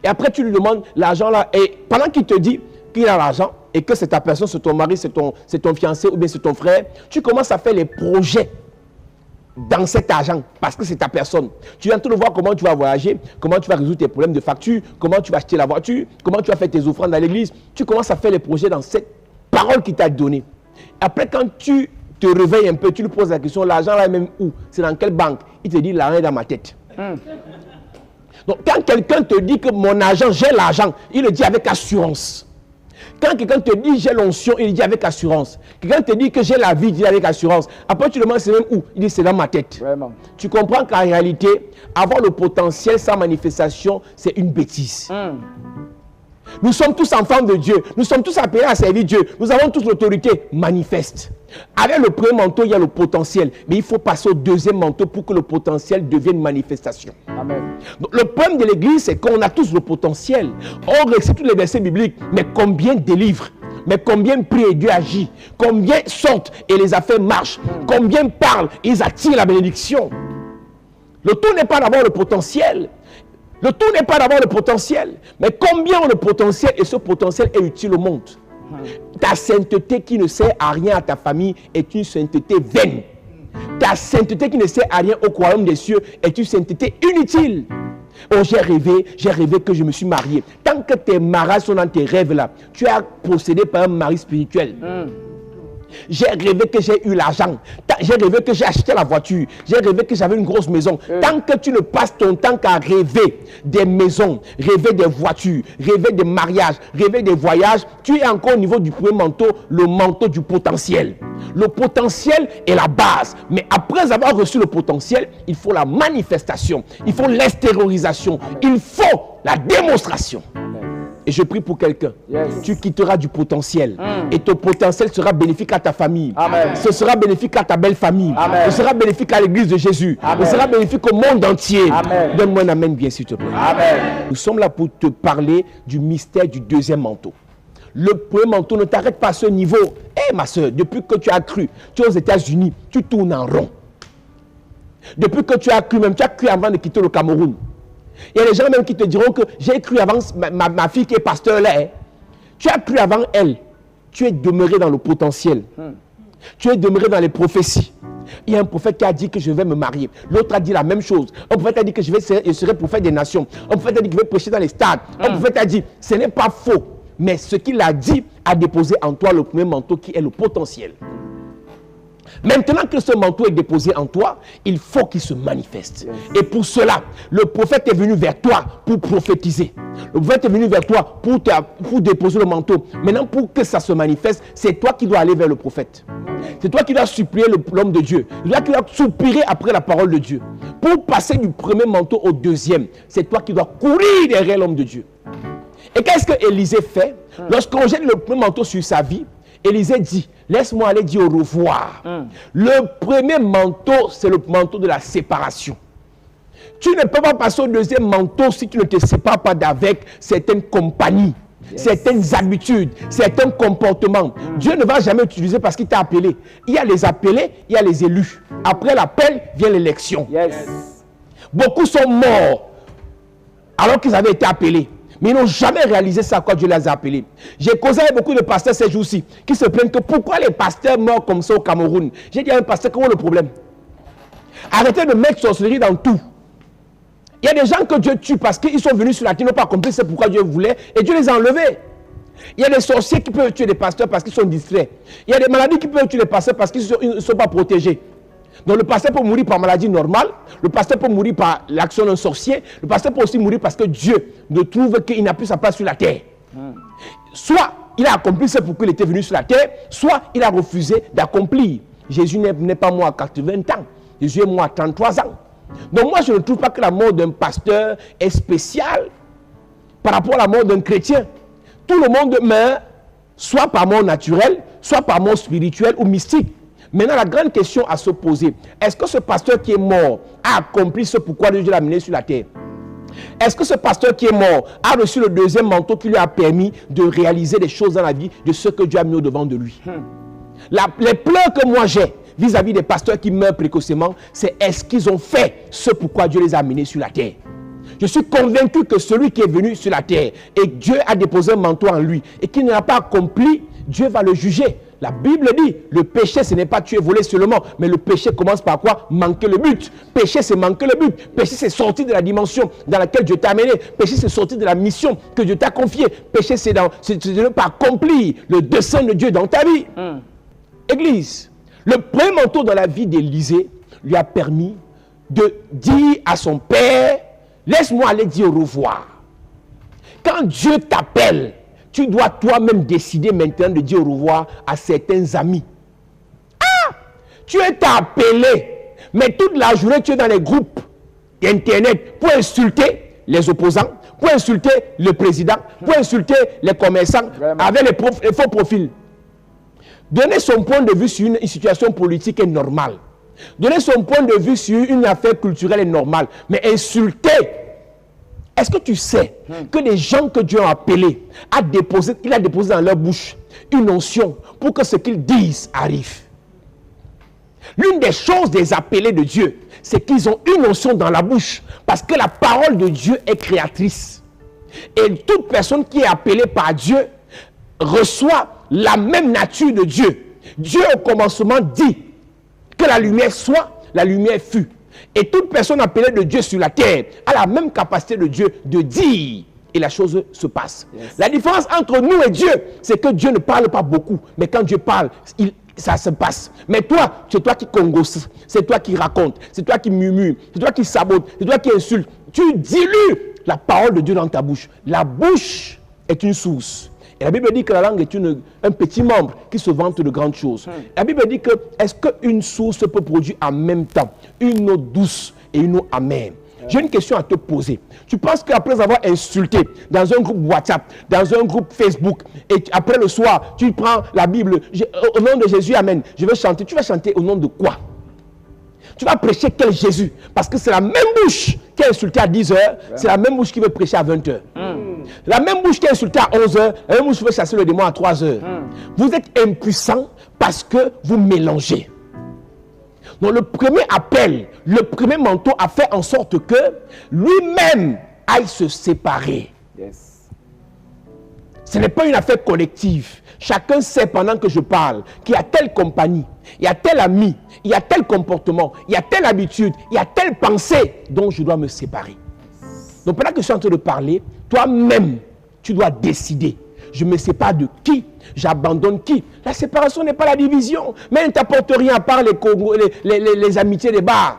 Et après, tu lui demandes l'argent là. Et pendant qu'il te dit qu'il a l'argent et que c'est ta personne, c'est ton mari, c'est ton fiancé ou bien c'est ton frère, tu commences à faire les projets dans cet argent parce que c'est ta personne. Tu viens tout de voir comment tu vas voyager, comment tu vas résoudre tes problèmes de facture, comment tu vas acheter la voiture, comment tu vas faire tes offrandes à l'église. Tu commences à faire les projets dans cette parole qu'il t'a donnée. Après, quand tu te réveilles un peu, tu lui poses la question, l'argent là est même où? C'est dans quelle banque? Il te dit, l'argent est dans ma tête. Donc, quand quelqu'un te dit que mon argent, j'ai l'argent, il le dit avec assurance. Quand quelqu'un te dit j'ai l'onction, il le dit avec assurance. Quelqu'un te dit que j'ai la vie, il dit avec assurance. Après, tu demandes c'est même où? Il dit c'est dans ma tête. Vraiment. Tu comprends qu'en réalité, avoir le potentiel sans manifestation, c'est une bêtise. Nous sommes tous enfants de Dieu. Nous sommes tous appelés à servir Dieu. Nous avons tous l'autorité manifeste. Avec le premier manteau, il y a le potentiel. Mais il faut passer au deuxième manteau pour que le potentiel devienne manifestation. Amen. Donc, le problème de l'église, c'est qu'on a tous le potentiel. On récite tous les versets bibliques. Mais combien délivrent? Mais combien prient et Dieu agit? Combien sortent et les affaires marchent? Combien parlent et ils attirent la bénédiction? Le tout n'est pas d'avoir le potentiel. Le tout n'est pas d'avoir le potentiel, mais combien ont le potentiel et ce potentiel est utile au monde. Ta sainteté qui ne sert à rien à ta famille est une sainteté vaine. Ta sainteté qui ne sert à rien au royaume des cieux est une sainteté inutile. Oh, j'ai rêvé que je me suis marié. Tant que tes mariages sont dans tes rêves là, tu as possédé par un mari spirituel. J'ai rêvé que j'ai eu l'argent. J'ai rêvé que j'ai acheté la voiture. J'ai rêvé que j'avais une grosse maison. Tant que tu ne passes ton temps qu'à rêver des maisons, rêver des voitures, rêver des mariages, rêver des voyages, tu es encore au niveau du premier manteau, le manteau du potentiel. Le potentiel est la base. Mais après avoir reçu le potentiel, il faut la manifestation. Il faut l'extériorisation. Il faut la démonstration. Et je prie pour quelqu'un. Tu quitteras du potentiel. Et ton potentiel sera bénéfique à ta famille. Amen. Ce sera bénéfique à ta belle famille. Amen. Ce sera bénéfique à l'église de Jésus. Amen. Ce sera bénéfique au monde entier. Donne-moi un amen bien s'il te plaît. Amen. Nous sommes là pour te parler du mystère du deuxième manteau. Le premier manteau, ne t'arrête pas à ce niveau. Hé ma soeur, depuis que tu as cru, tu es aux États-Unis, tu tournes en rond. Depuis que tu as cru, même tu as cru avant de quitter le Cameroun. Il y a des gens même qui te diront que j'ai cru avant ma fille qui est pasteur là. Tu as cru avant elle. Tu es demeuré dans le potentiel. Tu es demeuré dans les prophéties. Il y a un prophète qui a dit que je vais me marier. L'autre a dit la même chose. Un prophète a dit que je serai prophète des nations. Un prophète a dit que je vais prêcher dans les stades. Un prophète a dit, ce n'est pas faux. Mais ce qu'il a dit a déposé en toi le premier manteau qui est le potentiel. Maintenant que ce manteau est déposé en toi, il faut qu'il se manifeste. Et pour cela, le prophète est venu vers toi pour prophétiser. Le prophète est venu vers toi pour déposer le manteau. Maintenant, pour que ça se manifeste, c'est toi qui dois aller vers le prophète. C'est toi qui dois supplier l'homme de Dieu. C'est toi qui dois soupirer après la parole de Dieu. Pour passer du premier manteau au deuxième, c'est toi qui dois courir derrière l'homme de Dieu. Et qu'est-ce que Élisée fait? Lorsqu'on jette le premier manteau sur sa vie, Élisée dit, laisse-moi aller dire au revoir. Le premier manteau, c'est le manteau de la séparation. Tu ne peux pas passer au deuxième manteau si tu ne te sépares pas d'avec certaines compagnies, certaines habitudes, certains comportements. Dieu ne va jamais utiliser parce qu'il t'a appelé. Il y a les appelés, il y a les élus. Après l'appel, vient l'élection. Beaucoup sont morts alors qu'ils avaient été appelés. Mais ils n'ont jamais réalisé ça quand Dieu les a appelés. J'ai causé avec beaucoup de pasteurs ces jours-ci qui se plaignent que pourquoi les pasteurs meurent comme ça au Cameroun. J'ai dit à un pasteur, comment est le problème? Arrêtez de mettre sorcellerie dans tout. Il y a des gens que Dieu tue parce qu'ils sont venus sur la terre, n'ont pas compris c'est pourquoi Dieu voulait et Dieu les a enlevés. Il y a des sorciers qui peuvent tuer des pasteurs parce qu'ils sont distraits. Il y a des maladies qui peuvent tuer des pasteurs parce qu'ils ne sont pas protégés. Donc le pasteur peut mourir par maladie normale, le pasteur peut mourir par l'action d'un sorcier, le pasteur peut aussi mourir parce que Dieu ne trouve qu'il n'a plus sa place sur la terre. Soit il a accompli ce pourquoi il était venu sur la terre, soit il a refusé d'accomplir. Jésus n'est pas mort à 80 ans, Jésus est mort à 33 ans. Donc moi je ne trouve pas que la mort d'un pasteur est spéciale par rapport à la mort d'un chrétien. Tout le monde meurt, soit par mort naturelle, soit par mort spirituelle ou mystique. Maintenant, la grande question à se poser, est-ce que ce pasteur qui est mort a accompli ce pourquoi Dieu l'a amené sur la terre? Est-ce que ce pasteur qui est mort a reçu le deuxième manteau qui lui a permis de réaliser des choses dans la vie de ce que Dieu a mis au devant de lui? Les pleurs que moi j'ai, vis-à-vis des pasteurs qui meurent précocement, c'est est-ce qu'ils ont fait ce pourquoi Dieu les a amenés sur la terre. Je suis convaincu que celui qui est venu sur la terre et Dieu a déposé un manteau en lui et qui ne l'a pas accompli, Dieu va le juger. La Bible dit, le péché ce n'est pas tuer, voler seulement, mais le péché commence par quoi? Manquer le but. Péché c'est manquer le but. Péché c'est sortir de la dimension dans laquelle Dieu t'a amené. Péché c'est sortir de la mission que Dieu t'a confiée. Péché c'est de ne pas accomplir le dessein de Dieu dans ta vie. Église, le premier manteau dans la vie d'Élisée lui a permis de dire à son père, laisse-moi aller dire au revoir. Quand Dieu t'appelle, tu dois toi-même décider maintenant de dire au revoir à certains amis. Ah! Tu es appelé, mais toute la journée tu es dans les groupes internet pour insulter les opposants, pour insulter le président, pour insulter les commerçants avec les faux profils. Donner son point de vue sur une situation politique est normal. Donner son point de vue sur une affaire culturelle est normal. Mais insulter, est-ce que tu sais que les gens que Dieu a appelés, il a déposé dans leur bouche une onction pour que ce qu'ils disent arrive. L'une des choses des appelés de Dieu, c'est qu'ils ont une onction dans la bouche parce que la parole de Dieu est créatrice. Et toute personne qui est appelée par Dieu reçoit la même nature de Dieu. Dieu au commencement dit que la lumière soit, la lumière fut. Et toute personne appelée de Dieu sur la terre a la même capacité de Dieu de dire et la chose se passe. Yes. La différence entre nous et Dieu, c'est que Dieu ne parle pas beaucoup, mais quand Dieu parle, ça se passe. Mais toi, c'est toi qui congosse, c'est toi qui raconte, c'est toi qui murmure, c'est toi qui sabote, c'est toi qui insulte. Tu dilues la parole de Dieu dans ta bouche. La bouche est une source. Et la Bible dit que la langue est un petit membre qui se vante de grandes choses. La Bible dit que est-ce qu'une source peut produire en même temps une eau douce et une eau amère? J'ai une question à te poser. Tu penses qu'après avoir insulté dans un groupe WhatsApp, dans un groupe Facebook, et après le soir, tu prends la Bible, au nom de Jésus, Amen, je vais chanter. Tu vas chanter au nom de quoi? Tu vas prêcher quel Jésus? Parce que c'est la même bouche qui a insulté à 10h, c'est la même bouche qui veut prêcher à 20h. La même bouche qui a insulté à 11h, la même bouche qui veut chasser le démon à 3h. Vous êtes impuissants parce que vous mélangez. Donc le premier appel, le premier manteau a fait en sorte que lui-même aille se séparer. Yes. Ce n'est pas une affaire collective. Chacun sait pendant que je parle qu'il y a telle compagnie, il y a tel ami, il y a tel comportement, il y a telle habitude, il y a telle pensée dont je dois me séparer. Donc pendant que je suis en train de parler, toi-même, tu dois décider. Je me sépare de qui? J'abandonne qui? La séparation n'est pas la division. Mais elle ne t'apporte rien à part les amitiés des bars.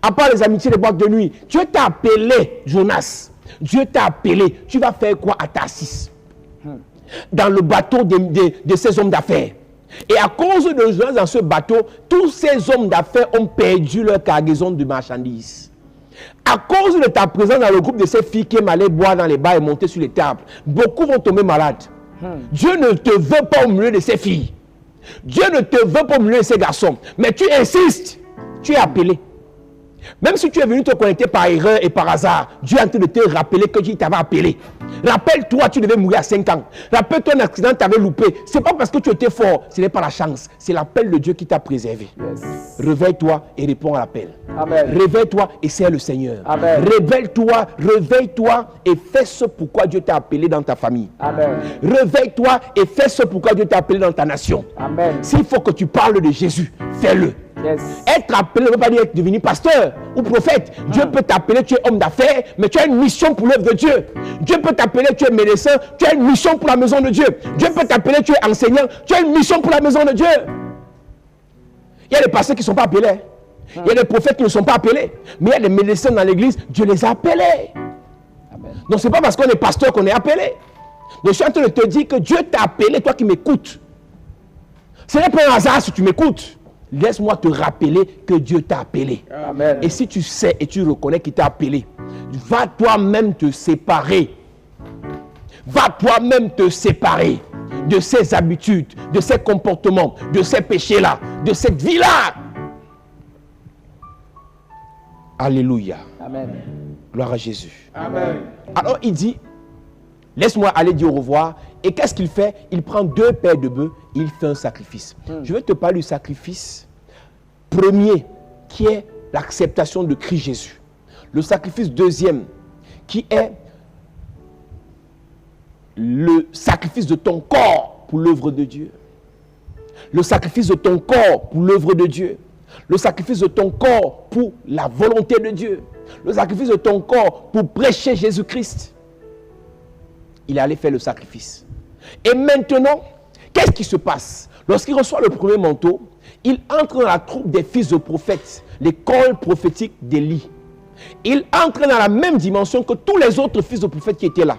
À part les amitiés des boîtes de nuit. Dieu t'a appelé, Jonas. Dieu t'a appelé. Tu vas faire quoi à Tarsis? Dans le bateau de ces hommes d'affaires. Et à cause de Jonas dans ce bateau, tous ces hommes d'affaires ont perdu leur cargaison de marchandises. À cause de ta présence dans le groupe de ces filles qui aiment aller boire dans les bars et monter sur les tables, beaucoup vont tomber malades. Dieu ne te veut pas au milieu de ces filles. Dieu ne te veut pas au milieu de ces garçons. Mais tu insistes. Tu es appelé. Même si tu es venu te connecter par erreur et par hasard, Dieu est en train de te rappeler que Dieu t'avait appelé. Rappelle-toi, tu devais mourir à 5 ans. Rappelle-toi un accident t'avait loupé. Ce n'est pas parce que tu étais fort, ce n'est pas la chance. C'est l'appel de Dieu qui t'a préservé. Yes. Réveille-toi et réponds à l'appel. Réveille-toi et sers le Seigneur. Réveille-toi et fais ce pourquoi Dieu t'a appelé dans ta famille. Réveille-toi et fais ce pourquoi Dieu t'a appelé dans ta nation. S'il faut que tu parles de Jésus, fais-le. Yes. Être appelé ne veut pas dire devenir pasteur ou prophète. Dieu peut t'appeler, tu es homme d'affaires, mais tu as une mission pour l'œuvre de Dieu. Dieu peut t'appeler, tu es médecin, tu as une mission pour la maison de Dieu. Dieu peut t'appeler, tu es enseignant, tu as une mission pour la maison de Dieu. Il y a des pasteurs qui ne sont pas appelés. Il y a des prophètes qui ne sont pas appelés. Mais il y a des médecins dans l'église, Dieu les a appelés. Amen. Donc ce n'est pas parce qu'on est pasteur qu'on est appelé. Donc je suis en train de te dire que Dieu t'a appelé, toi qui m'écoutes. Ce n'est pas un hasard si tu m'écoutes. Laisse-moi te rappeler que Dieu t'a appelé. Amen. Et si tu sais et tu reconnais qu'il t'a appelé, va toi-même te séparer. Va toi-même te séparer de ces habitudes, de ces comportements, de ces péchés-là, de cette vie-là. Alléluia. Amen. Gloire à Jésus. Amen. Alors il dit, laisse-moi aller dire au revoir. Et qu'est-ce qu'il fait? Il prend 2 paires de bœufs et il fait un sacrifice. Je vais te parler du sacrifice premier, qui est l'acceptation de Christ Jésus. Le sacrifice deuxième, qui est le sacrifice de ton corps pour l'œuvre de Dieu. Le sacrifice de ton corps pour l'œuvre de Dieu. Le sacrifice de ton corps pour la volonté de Dieu. Le sacrifice de ton corps pour prêcher Jésus-Christ. Il est allé faire le sacrifice. Et maintenant, qu'est-ce qui se passe? Lorsqu'il reçoit le premier manteau, il entre dans la troupe des fils de prophètes, l'école prophétique d'Élie. Il entre dans la même dimension que tous les autres fils de prophètes qui étaient là.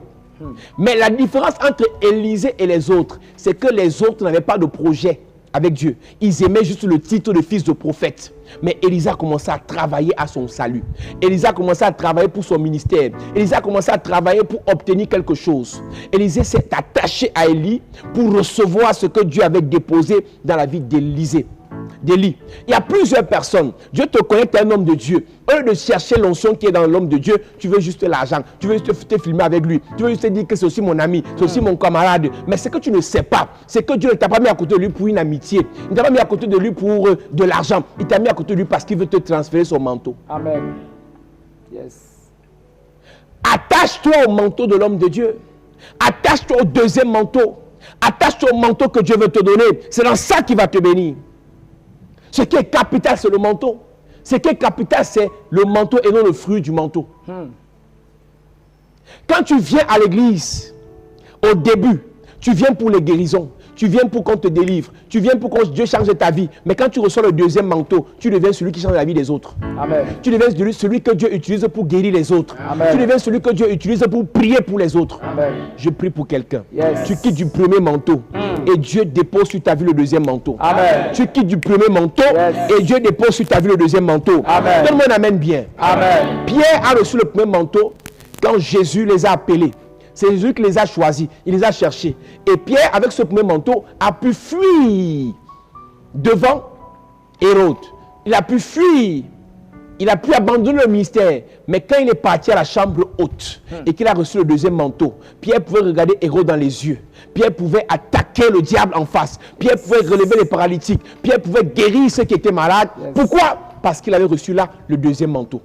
Mais la différence entre Élisée et les autres, c'est que les autres n'avaient pas de projet avec Dieu. Ils aimaient juste le titre de fils de prophète. Mais Élisée a commencé à travailler à son salut. Élisée a commencé à travailler pour son ministère. Élisée a commencé à travailler pour obtenir quelque chose. Élisée s'est attaché à Élie pour recevoir ce que Dieu avait déposé dans la vie d'Élie. Il y a plusieurs personnes. Dieu te connaît, tu es un homme de Dieu. Au lieu de chercher l'onction qui est dans l'homme de Dieu, tu veux juste l'argent. Tu veux juste te filmer avec lui. Tu veux juste te dire que c'est aussi mon ami, c'est aussi mon camarade. Mais ce que tu ne sais pas, c'est que Dieu ne t'a pas mis à côté de lui pour une amitié. Il ne t'a pas mis à côté de lui pour de l'argent. Il t'a mis à côté de lui parce qu'il veut te transférer son manteau. Amen. Yes. Attache-toi au manteau de l'homme de Dieu. Attache-toi au deuxième manteau. Attache-toi au manteau que Dieu veut te donner. C'est dans ça qu'il va te bénir. Ce qui est capital, c'est le manteau. Ce qui est capital, c'est le manteau et non le fruit du manteau. Quand tu viens à l'église, au début, tu viens pour les guérisons. Tu viens pour qu'on te délivre. Tu viens pour que Dieu change ta vie. Mais quand tu reçois le deuxième manteau, tu deviens celui qui change la vie des autres. Amen. Tu deviens celui que Dieu utilise pour guérir les autres. Amen. Tu deviens celui que Dieu utilise pour prier pour les autres. Amen. Je prie pour quelqu'un. Yes. Tu quittes du premier manteau et Dieu dépose sur ta vie le deuxième manteau. Amen. Tu quittes du premier manteau et Dieu dépose sur ta vie le deuxième manteau. Amen. Donne-moi un amen bien. Amen. Pierre a reçu le premier manteau quand Jésus les a appelés. C'est Jésus qui les a choisis, il les a cherchés. Et Pierre, avec ce premier manteau, a pu fuir devant Hérode. Il a pu fuir. Il a pu abandonner le ministère. Mais quand il est parti à la chambre haute et qu'il a reçu le deuxième manteau, Pierre pouvait regarder Hérode dans les yeux. Pierre pouvait attaquer le diable en face. Pierre pouvait relever les paralytiques. Pierre pouvait guérir ceux qui étaient malades. Yes. Pourquoi? Parce qu'il avait reçu là le deuxième manteau.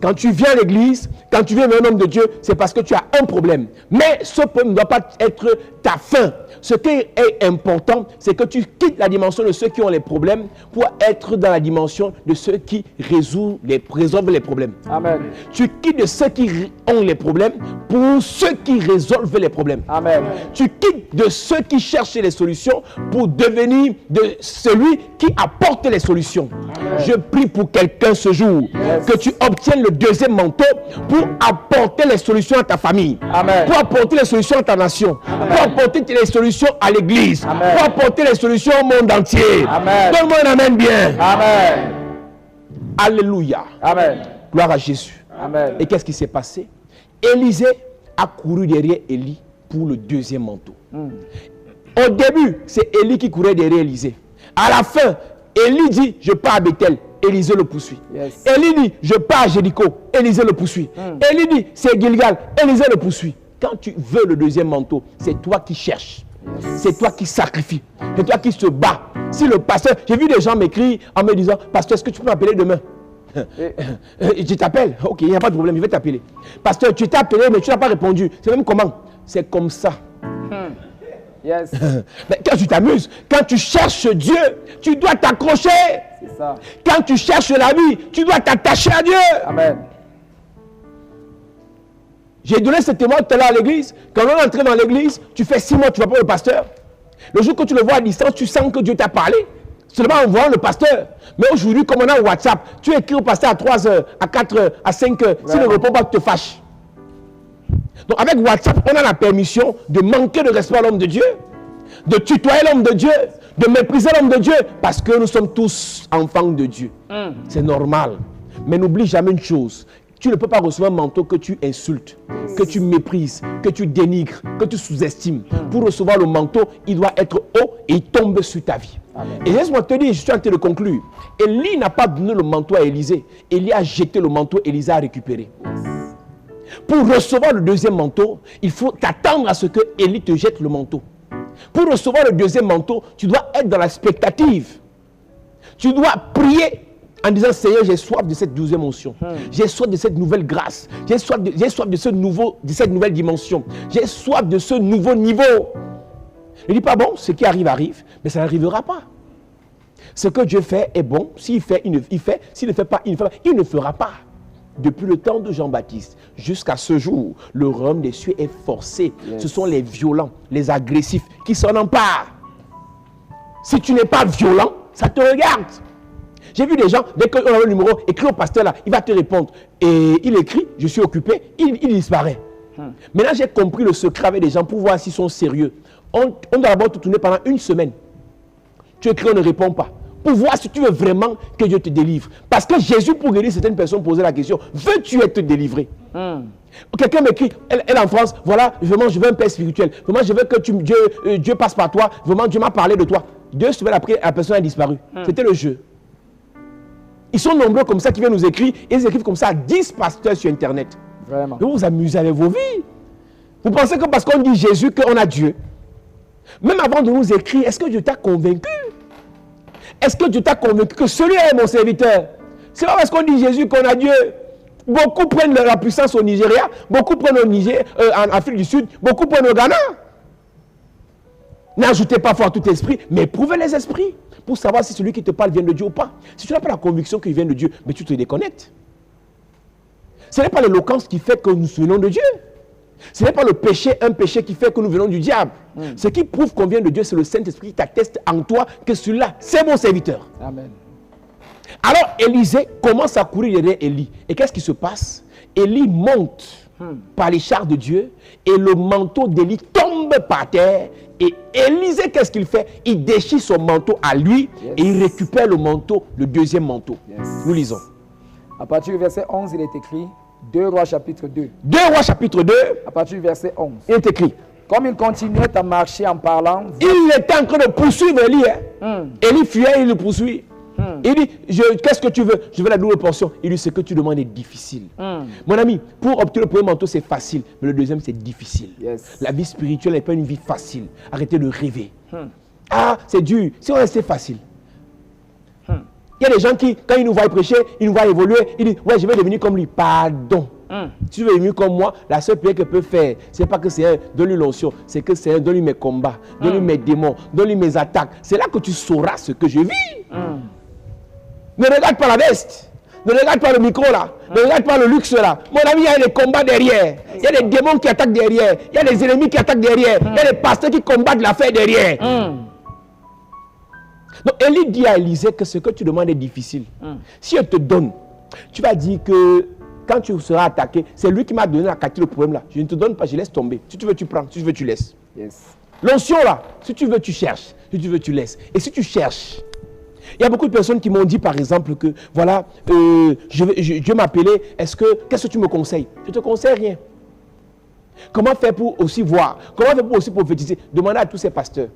Quand tu viens à l'église, quand tu viens vers un homme de Dieu, c'est parce que tu as un problème. Mais ce problème ne doit pas être ta fin. Ce qui est important, c'est que tu quittes la dimension de ceux qui ont les problèmes pour être dans la dimension de ceux qui résolvent les problèmes. Amen. Tu quittes de ceux qui ont les problèmes pour ceux qui résolvent les problèmes. Amen. Tu quittes de ceux qui cherchent les solutions pour devenir de celui qui apporte les solutions. Amen. Je prie pour quelqu'un ce jour, que tu obtiennes le deuxième manteau pour apporter les solutions à ta famille. Amen. Pour apporter les solutions à ta nation. Amen. Pour apporter les solutions à l'église. Amen. Pour apporter les solutions au monde entier. Amen. Donne-moi un amen bien. Amen. Alléluia. Amen. Gloire à Jésus. Amen. Et qu'est-ce qui s'est passé? Élisée a couru derrière Élie pour le deuxième manteau. Au début, c'est Élie qui courait derrière Élisée. À la fin, Élie dit, je pars à Bethel. Élisée le poursuit. Yes. Élie dit, je pars à Jéricho. Élisée le poursuit. Élie dit, c'est Gilgal. Élisée le poursuit. Quand tu veux le deuxième manteau, c'est toi qui cherches. Yes. C'est toi qui sacrifies. C'est toi qui se bats. Si le pasteur, j'ai vu des gens m'écrire en me disant, pasteur, est-ce que tu peux m'appeler demain? Je t'appelle. Ok, il n'y a pas de problème, je vais t'appeler. Pasteur, tu t'es appelé, mais tu n'as pas répondu. C'est même comment? C'est comme ça. Yes. Mais quand tu t'amuses, quand tu cherches Dieu, tu dois t'accrocher. C'est ça. Quand tu cherches la vie, tu dois t'attacher à Dieu. Amen. J'ai donné ce témoignage tout à l'heure à l'église. Quand on est entré dans l'église, tu fais 6 mois, tu ne vas pas le pasteur. Le jour que tu le vois à distance, tu sens que Dieu t'a parlé. Seulement en voyant le pasteur. Mais aujourd'hui, comme on a WhatsApp, tu écris au pasteur à 3 heures, à 4 heures, à 5 heures. S'il ne répond pas, tu te fâches. Donc avec WhatsApp, on a la permission de manquer de respect à l'homme de Dieu, de tutoyer l'homme de Dieu, de mépriser l'homme de Dieu, parce que nous sommes tous enfants de Dieu. C'est normal. Mais n'oublie jamais une chose. Tu ne peux pas recevoir un manteau que tu insultes, que tu méprises, que tu dénigres, que tu sous-estimes. Pour recevoir le manteau, il doit être haut et il tombe sur ta vie. Amen. Et laisse-moi te dire, je suis en train de conclure. Élie n'a pas donné le manteau à Élisée. Élie a jeté le manteau, Élisée a récupéré. Pour recevoir le deuxième manteau, il faut t'attendre à ce que Élie te jette le manteau. Pour recevoir le deuxième manteau, tu dois être dans l'expectative. Tu dois prier en disant, Seigneur, j'ai soif de cette 12e onction. J'ai soif de cette nouvelle grâce. J'ai soif de cette nouvelle dimension. J'ai soif de ce nouveau niveau. Il ne dit pas, bon, ce qui arrive, arrive, mais ça n'arrivera pas. Ce que Dieu fait est bon. S'il fait, il fait. S'il ne fait pas, il ne fera pas. Il ne fera pas. Depuis le temps de Jean-Baptiste jusqu'à ce jour, le royaume des cieux est forcé. Ce sont les violents, les agressifs qui s'en emparent. Si tu n'es pas violent, ça te regarde. J'ai vu des gens, dès qu'on a le numéro, écrit au pasteur là, il va te répondre. Et il écrit, je suis occupé, il disparaît. Maintenant, j'ai compris le secret avec des gens pour voir s'ils sont sérieux. On doit d'abord te tourner pendant une semaine. Tu écris, on ne répond pas. Pour voir si tu veux vraiment que Dieu te délivre. Parce que Jésus, pour guérir certaines personnes, posait la question, veux-tu être délivré? Quelqu'un m'écrit, elle en France, voilà, vraiment, je veux un père spirituel. Vraiment, je veux que Dieu passe par toi. Vraiment, Dieu m'a parlé de toi. 2 semaines après, la personne a disparu. C'était le jeu. Ils sont nombreux comme ça qui viennent nous écrire. Et ils écrivent comme ça à 10 pasteurs sur Internet. Vraiment. Vous vous amusez avec vos vies. Vous pensez que parce qu'on dit Jésus, qu'on a Dieu. Même avant de nous écrire, est-ce que Dieu t'a convaincu? Est-ce que Dieu t'a convaincu que celui-là est mon serviteur? C'est pas parce qu'on dit Jésus qu'on a Dieu. Beaucoup prennent la puissance au Nigeria, beaucoup prennent au Niger, en Afrique du Sud, beaucoup prennent au Ghana. N'ajoutez pas foi à tout esprit, mais prouvez les esprits pour savoir si celui qui te parle vient de Dieu ou pas. Si tu n'as pas la conviction qu'il vient de Dieu, mais tu te déconnectes. Ce n'est pas l'éloquence qui fait que nous venons de Dieu. Ce n'est pas le péché, un péché qui fait que nous venons du diable. Ce qui prouve qu'on vient de Dieu, c'est le Saint-Esprit qui t'atteste en toi que celui-là, c'est mon serviteur. Amen. Alors Élisée commence à courir derrière Élie. Et qu'est-ce qui se passe? Élie monte par les chars de Dieu et le manteau d'Élie tombe par terre. Et Élisée, qu'est-ce qu'il fait? Il déchire son manteau à lui et il récupère le manteau, le deuxième manteau. Nous lisons. À partir du verset 11, il est écrit, 2 Rois chapitre 2. 2 Rois chapitre 2. À partir du verset 11. Il est écrit. Comme il continuait à marcher en parlant, il était en train de poursuivre Élie. Élie fuyait, il le poursuit. Il dit, qu'est-ce que tu veux? Je veux la double portion. Il dit, ce que tu demandes est difficile. Mon ami, pour obtenir le premier manteau, c'est facile. Mais le deuxième, c'est difficile. La vie spirituelle n'est pas une vie facile. Arrêtez de rêver. Ah, c'est dur. Si on restait facile. Il y a des gens qui, quand ils nous voient prêcher, ils nous voient évoluer, ils disent, ouais, je vais devenir comme lui. Pardon. Si tu veux devenir comme moi, la seule prière que peut faire, c'est pas que c'est un, donne-lui l'onction, c'est que c'est un, donne-lui mes combats, donne-lui mes démons, donne-lui mes attaques. C'est là que tu sauras ce que je vis. Ne regarde pas la veste. Ne regarde pas le micro là. Ne regarde pas le luxe là. Mon ami, il y a des combats derrière. Il y a des démons qui attaquent derrière. Il y a des ennemis qui attaquent derrière. Il y a des pasteurs qui combattent l'affaire derrière. Donc Élie dit à Élisée que ce que tu demandes est difficile. Si elle te donne, tu vas dire que quand tu seras attaqué, c'est lui qui m'a donné la carte, le problème là. Je ne te donne pas, je laisse tomber. Si tu veux, tu prends. Si tu veux, tu laisses. L'onction là, si tu veux, tu cherches. Si tu veux, tu laisses. Et si tu cherches, il y a beaucoup de personnes qui m'ont dit par exemple que voilà, Dieu m'appelait, qu'est-ce que tu me conseilles? Je ne te conseille rien. Comment faire pour aussi voir? Comment faire pour aussi prophétiser? Demandez à tous ces pasteurs.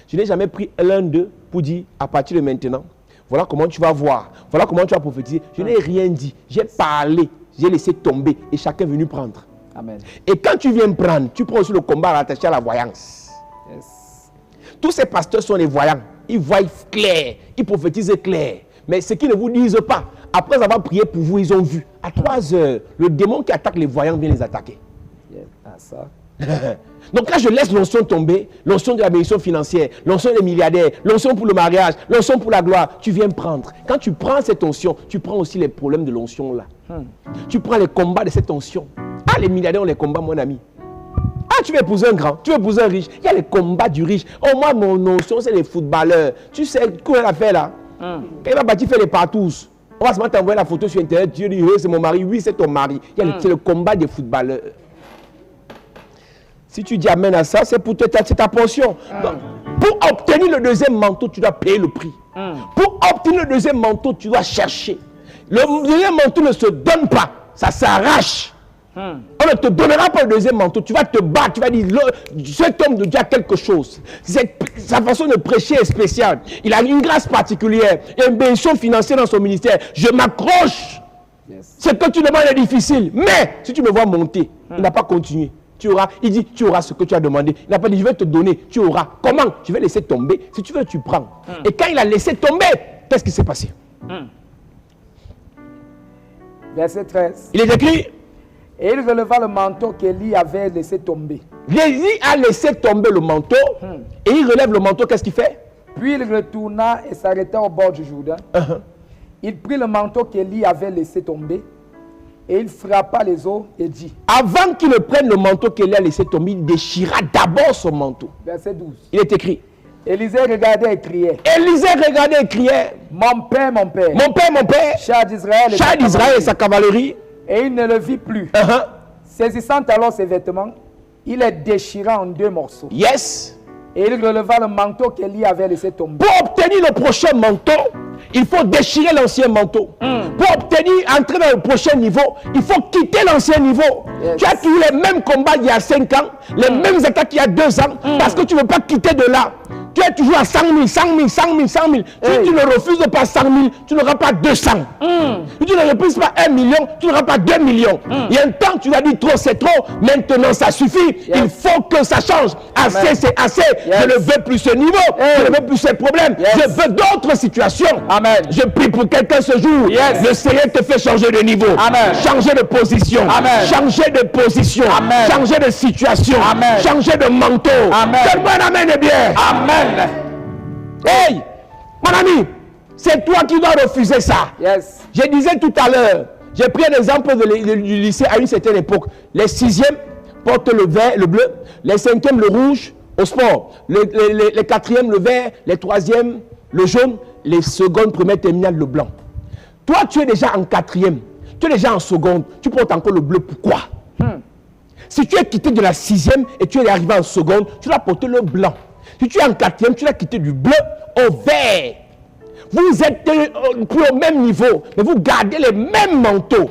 Je n'ai jamais pris l'un d'eux pour dire à partir de maintenant, voilà comment tu vas voir, voilà comment tu vas prophétiser. Je n'ai rien dit, j'ai parlé, j'ai laissé tomber et chacun est venu prendre. Amen. Et quand tu viens prendre, tu prends aussi le combat rattaché à la voyance. Tous ces pasteurs sont les voyants. Ils voient clair, ils prophétisent clair. Mais ce qu'ils ne vous disent pas, après avoir prié pour vous, ils ont vu. À 3 heures, le démon qui attaque les voyants vient les attaquer. Ça. Donc quand je laisse l'onction tomber, l'onction de la bénédiction financière, l'onction des milliardaires, l'onction pour le mariage, l'onction pour la gloire, tu viens prendre. Quand tu prends cette onction, tu prends aussi les problèmes de l'onction là. Tu prends les combats de cette onction. Ah, les milliardaires ont les combats, mon ami. Ah, tu veux épouser un grand, tu veux épouser un riche. Il y a les combats du riche. Oh, moi, mon notion, c'est les footballeurs. Tu sais quoi elle a fait là? Quand il va bâtir faire les partous, on va se mettre à envoyer la photo sur Internet. Tu dis, c'est mon mari. Oui, c'est ton mari. C'est le combat des footballeurs. Si tu dis amen à ça, c'est pour c'est ta portion. Donc, pour obtenir le deuxième manteau, tu dois payer le prix. Pour obtenir le deuxième manteau, tu dois chercher. Le deuxième manteau ne se donne pas, ça s'arrache. On ne te donnera pas le deuxième manteau, tu vas te battre, tu vas dire, cet homme de Dieu a quelque chose. Sa façon de prêcher est spéciale. Il a une grâce particulière, il y a une bénédiction financière dans son ministère. Je m'accroche. Ce que tu demandes est difficile, mais si tu me vois monter, il n'a pas continué. Tu auras, il dit, tu auras ce que tu as demandé. Il n'a pas dit, je vais te donner, tu auras. Comment? Je vais laisser tomber. Si tu veux, tu prends. Et quand il a laissé tomber, qu'est-ce qui s'est passé? Verset 13. Il est écrit, Et il releva le manteau qu'Élie avait laissé tomber. Élie a laissé tomber le manteau et il relève le manteau, qu'est-ce qu'il fait? Puis il retourna et s'arrêta au bord du Jourdain. Il prit le manteau qu'Élie avait laissé tomber et il frappa les eaux et dit. Avant qu'il ne prenne le manteau qu'Élie a laissé tomber, il déchira d'abord son manteau. Verset 12. Il est écrit, Élisée regardait et criait. Élisée regardait et criait, Mon père, mon père. mon père, Char d'Israël et char d'Israël et sa cavalerie. Et il ne le vit plus. Saisissant alors ses vêtements, il les déchira en 2 morceaux. Yes. Et il releva le manteau qu'Élie avait laissé tomber. Pour obtenir le prochain manteau, il faut déchirer l'ancien manteau. Pour obtenir, entrer dans le prochain niveau, il faut quitter l'ancien niveau. Yes. Tu as toujours les mêmes combats il y a 5 ans, les mêmes attaques il y a 2 ans, parce que tu ne veux pas quitter de là. Tu es toujours à 100 000, 100 000, 100 000, 100 000. Si tu ne refuses pas 100 000, tu n'auras pas 200. Si tu ne refuses pas 1 million, tu n'auras pas 2 millions. Il y a un temps, tu as dit trop, c'est trop. Maintenant, ça suffit. Il faut que ça change. Assez, c'est assez. Je ne veux plus ce niveau. Je ne veux plus ces problèmes. Je veux d'autres situations. Amen. Je prie pour quelqu'un ce jour. Le Seigneur te fait changer de niveau. Amen. Changer de position. Amen. Changer de position. Amen. Changer de situation. Amen. Changer de manteau. Amen. Donne-moi un amen et bien. Amen. Hey, mon ami, c'est toi qui dois refuser ça. Yes. Je disais tout à l'heure, j'ai pris un exemple du lycée à une certaine époque. Les 6e portent le vert, le bleu, les 5e le rouge au sport, les 4e le vert, les 3e le jaune, les secondes, première terminale le blanc. Toi, tu es déjà en 4e, tu es déjà en seconde, tu portes encore le bleu. Pourquoi? Si tu es quitté de la 6e et tu es arrivé en seconde, tu dois porter le blanc. Si tu es en 4e, tu l'as quitté du bleu au vert. Vous êtes plus au même niveau, mais vous gardez les mêmes manteaux.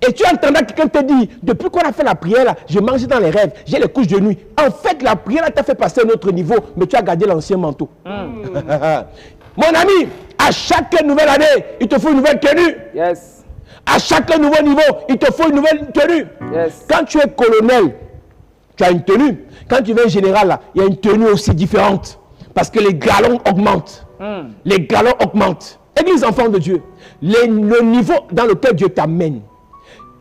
Et tu entendras quelqu'un te dire, depuis qu'on a fait la prière, là, je mange dans les rêves, j'ai les couches de nuit. En fait, la prière t'a fait passer à un autre niveau, mais tu as gardé l'ancien manteau. Mon ami, à chaque nouvelle année, il te faut une nouvelle tenue. Yes. À chaque nouveau niveau, il te faut une nouvelle tenue. Yes. Quand tu es colonel, tu as une tenue. Quand tu es général, là, il y a une tenue aussi différente. Parce que les galons augmentent. Les galons augmentent. Église enfant de Dieu, le niveau dans lequel Dieu t'amène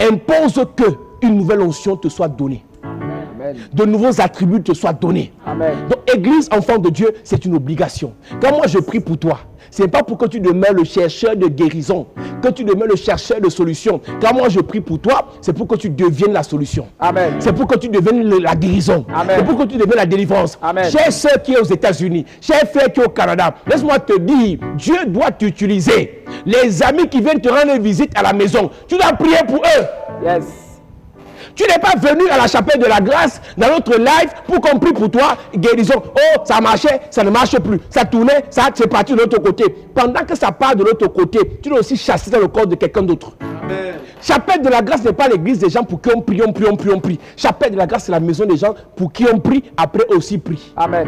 impose que une nouvelle onction te soit donnée. Amen. De nouveaux attributs te soient donnés. Amen. Donc, Église enfant de Dieu, c'est une obligation. Quand moi je prie pour toi, ce n'est pas pour que tu demeures le chercheur de guérison, que tu demeures le chercheur de solution. Quand moi je prie pour toi, c'est pour que tu deviennes la solution. Amen. C'est pour que tu deviennes la guérison. Amen. C'est pour que tu deviennes la délivrance. Amen. Chers soeurs qui est aux États-Unis, chers frères qui est au Canada, laisse-moi te dire, Dieu doit t'utiliser. Les amis qui viennent te rendre visite à la maison, tu dois prier pour eux. Yes. Tu n'es pas venu à la chapelle de la grâce dans notre live pour qu'on prie pour toi, guérison. Oh, ça marchait, ça ne marche plus. Ça tournait, ça c'est parti de l'autre côté. Pendant que ça part de l'autre côté, tu dois aussi chasser dans le corps de quelqu'un d'autre. Chapelle de la grâce n'est pas l'église des gens pour qui on prie, on prie, on prie, on prie. Chapelle de la grâce, c'est la maison des gens pour qui on prie, après aussi prie. Amen.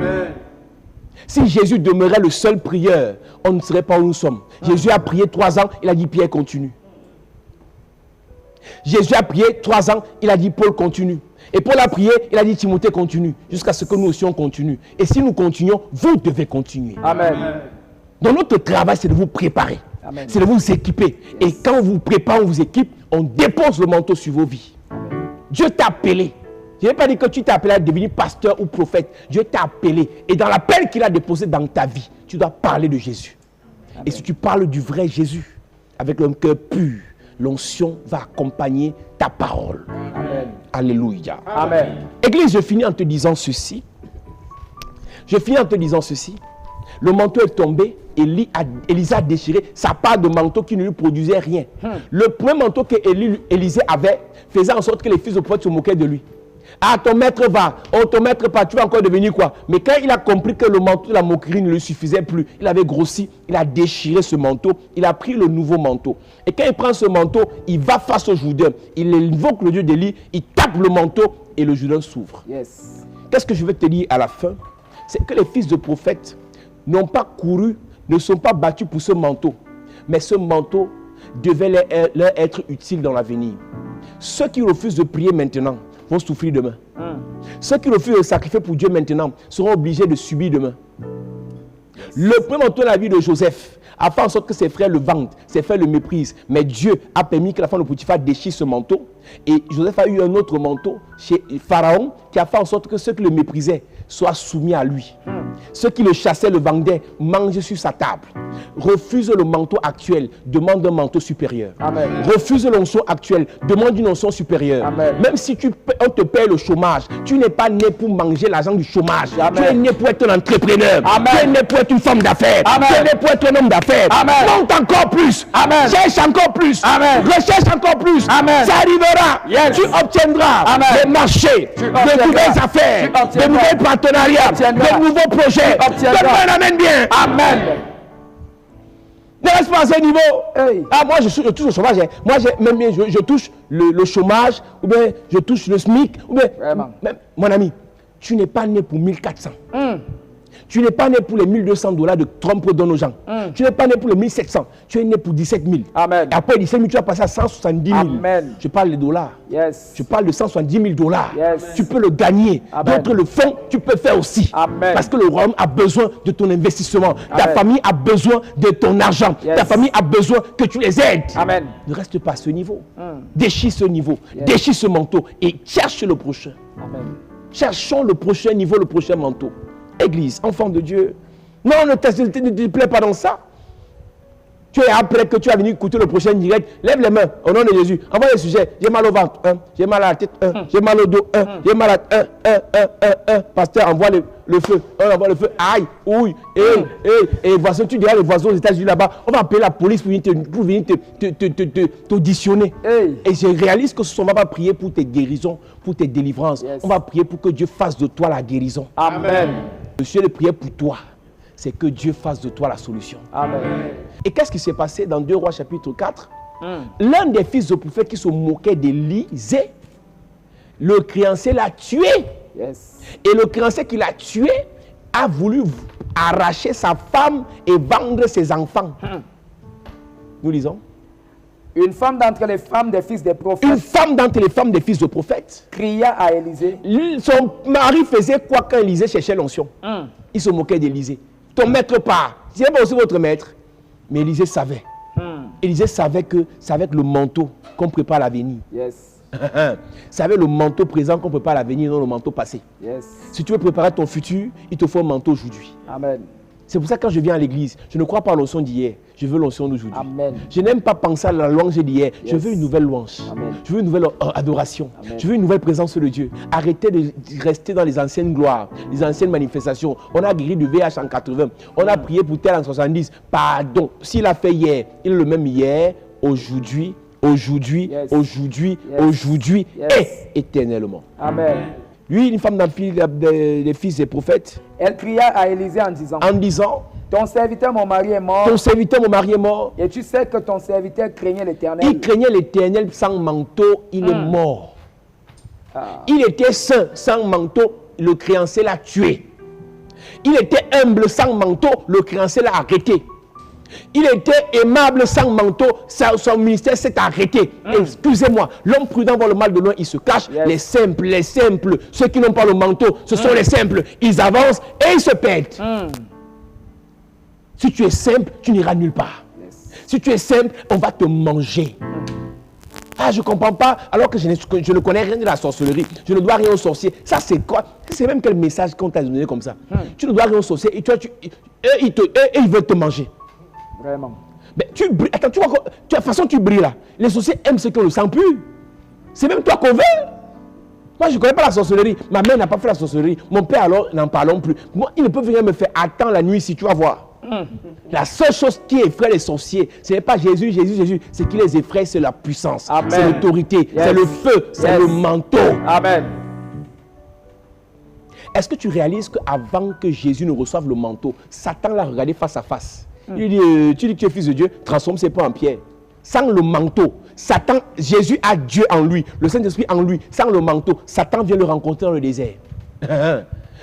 Si Jésus demeurait le seul prieur, on ne serait pas où nous sommes. Jésus a prié 3 ans, il a dit Pierre continue. Jésus a prié 3 ans, il a dit Paul continue. Et Paul a prié, il a dit Timothée continue. Jusqu'à ce que nous aussi on continue. Et si nous continuons, vous devez continuer. Amen. Donc notre travail, c'est de vous préparer. C'est de vous équiper. Et quand on vous prépare, on vous équipe, on dépose le manteau sur vos vies. Dieu t'a appelé. Je n'ai pas dit que tu t'es appelé à devenir pasteur ou prophète. Dieu t'a appelé. Et dans l'appel qu'il a déposé dans ta vie, tu dois parler de Jésus. Amen. Et si tu parles du vrai Jésus, avec un cœur pur, l'onction va accompagner ta parole. Amen. Alléluia. Amen. Église, je finis en te disant ceci. Le manteau est tombé, Élisa a déchiré sa part de manteau qui ne lui produisait rien. Le premier manteau que Élisée avait faisait en sorte que les fils de prophète se moquaient de lui. Ah, ton maître va, oh ton maître pas, tu vas encore devenir quoi? Mais quand il a compris que le manteau de la moquerie ne lui suffisait plus, il avait grossi, il a déchiré ce manteau, il a pris le nouveau manteau. Et quand il prend ce manteau, il va face au Jourdain, il invoque le Dieu d'Élie, il tape le manteau et le Jourdain s'ouvre. Yes. Qu'est-ce que je vais te dire à la fin? C'est que les fils de prophètes n'ont pas couru, ne sont pas battus pour ce manteau, mais ce manteau devait leur être utile dans l'avenir. Ceux qui refusent de prier maintenant vont souffrir demain. Ceux qui refusent de sacrifier pour Dieu maintenant seront obligés de subir demain. Le premier manteau de la vie de Joseph a fait en sorte que ses frères le vendent, ses frères le méprisent. Mais Dieu a permis que la femme de Potiphar déchire ce manteau. Et Joseph a eu un autre manteau chez Pharaon qui a fait en sorte que ceux qui le méprisaient soient soumis à lui. Ceux qui le chassaient, le vendaient, mangent sur sa table. Refuse le manteau actuel, demande un manteau supérieur. Amen. Refuse l'onction actuelle, demande une onction supérieure. Amen. Même si on te paye le chômage, tu n'es pas né pour manger l'argent du chômage. Amen. Tu es né pour être un entrepreneur. Amen. Tu es né pour être une femme d'affaires. Amen. Tu es né pour être un homme d'affaires. Amen. Monte encore plus. Amen. Cherche encore plus. Amen. Recherche encore plus. Amen. Ça arrivera. Yes. Tu obtiendras Amen. des marchés, Tu de obtiendras. nouvelles affaires, Tu obtiendras. de nouveaux partenariats, Tu obtiendras. de nouveaux projets. Tu obtiendras. Donne-moi un amen bien. Amen. Ne reste pas à ce niveau. Hey. Ah, moi, je touche le chômage. Hein. Moi, je touche le chômage, ou bien je touche le SMIC. Ou bien, Vraiment. même, mon ami, tu n'es pas né pour 1400. Tu n'es pas né pour les $1,200 de Trump donne aux gens. Tu n'es pas né pour les 1700. Tu es né pour 17 000. Amen. Et après 17 000, tu vas passer à 170 000. Amen. Je parle des dollars. Yes. Je parle de 170 000 dollars. Yes. Tu peux le gagner. Amen. D'autres le font, tu peux faire aussi. Amen. Parce que le royaume a besoin de ton investissement. Ta Amen. famille a besoin de ton argent. Yes. Ta famille a besoin que tu les aides. Amen. Ne reste pas à ce niveau. Déchire ce niveau. Yes. Déchire ce manteau et cherche le prochain. Amen. Cherchons le prochain niveau, le prochain manteau. Église, enfant de Dieu. Non, ne te plaît pas dans ça. Tu es après que tu as venu écouter le prochain direct. Lève les mains au nom de Jésus. Envoie les sujets. J'ai mal au ventre. J'ai mal à la tête. J'ai mal au dos. J'ai mal à... Pasteur, envoie le feu. On envoie le feu. Aïe, ouille. Et voici, tu diras les voisins aux États-Unis là-bas. On va appeler la police pour venir t'auditionner. Hey. Et je réalise que ce soir, on va pas prier pour tes guérisons, pour tes délivrances. Yes. On va prier pour que Dieu fasse de toi la guérison. Amen. Le sujet de prière pour toi, c'est que Dieu fasse de toi la solution. Amen. Et qu'est-ce qui s'est passé dans 2 Rois chapitre 4 L'un des fils de prophète qui se moquait d'Élisée, le créancier l'a tué. Yes. Et le créancier qui l'a tué a voulu arracher sa femme et vendre ses enfants. Nous lisons. Une femme d'entre les femmes des fils des Une prophètes femme d'entre les femmes des fils de prophètes. cria à Élisée. Son mari faisait quoi quand Élisée cherchait l'onction? Il se moquait d'Élisée. Ton maître part. C'est pas aussi votre maître. Mais Élisée savait. Élisée savait que c'est avec le manteau qu'on prépare l'avenir. Yes. C'est avec le manteau présent qu'on prépare l'avenir, non le manteau passé. Yes. Si tu veux préparer ton futur, il te faut un manteau aujourd'hui. Amen. C'est pour ça que quand je viens à l'église, je ne crois pas à l'onction d'hier, je veux l'onction d'aujourd'hui. Amen. Je n'aime pas penser à la louange d'hier, je Yes. veux une nouvelle louange. Amen. Je veux une nouvelle adoration. Amen. Je veux une nouvelle présence de Dieu. Arrêtez de rester dans les anciennes gloires, les anciennes manifestations. On a guéri du VIH en 80, on a prié pour tel en 70. Pardon, s'il a fait hier, il est le même hier, aujourd'hui, Yes. aujourd'hui, Yes. aujourd'hui Yes. et éternellement. Amen. Lui, une femme des fils des prophètes, Elle cria à Élisée en disant, ton serviteur, mon mari, est mort. ton serviteur, mon mari est mort. Et tu sais que ton serviteur craignait l'Éternel. Il craignait l'Éternel sans manteau, il est mort. Ah. Il était saint sans manteau, le créancier l'a tué. Il était humble sans manteau, le créancier l'a arrêté. Il était aimable sans manteau, son ministère s'est arrêté. Excusez-moi, l'homme prudent voit le mal de loin, il se cache. Yes. Les simples, ceux qui n'ont pas le manteau, ce sont les simples. Ils avancent et ils se perdent. Si tu es simple, tu n'iras nulle part. Yes. Si tu es simple, on va te manger. Ah, je ne comprends pas, alors que je ne connais rien de la sorcellerie. Je ne dois rien aux sorciers. Ça, c'est quoi? C'est même quel message qu'on t'a donné comme ça? Tu ne dois rien aux sorciers et toi, ils veulent te manger. Vraiment. Mais tu brilles. Attends, tu vois, de toute façon, tu brilles là. Les sorciers aiment ce qu'on ne sent plus. C'est même toi qu'on veut. Moi, je ne connais pas la sorcellerie. Ma mère n'a pas fait la sorcellerie. Mon père, alors, n'en parlons plus. Moi, il ne peut venir me faire attends la nuit si tu vas voir. La seule chose qui effraie les sorciers, ce n'est pas Jésus. Ce qui les effraie, c'est la puissance. Amen. C'est l'autorité. Yes. C'est le feu. C'est Yes. le manteau. Amen. Est-ce que tu réalises qu'avant que Jésus ne reçoive le manteau, Satan l'a regardé face à face? Il dit, tu dis que tu es fils de Dieu, transforme ses pas en pierre. Sans le manteau, Satan, Jésus a Dieu en lui, le Saint-Esprit en lui. Sans le manteau, Satan vient le rencontrer dans le désert.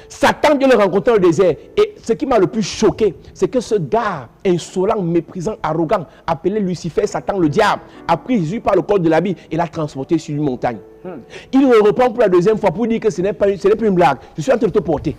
Satan vient le rencontrer dans le désert. Et ce qui m'a le plus choqué, c'est que ce gars insolent, méprisant, arrogant, appelé Lucifer, Satan, le diable, a pris Jésus par le col de l'habit et l'a transporté sur une montagne. Il le reprend pour la deuxième fois pour dire que ce n'est plus une blague. Je suis en train de te porter.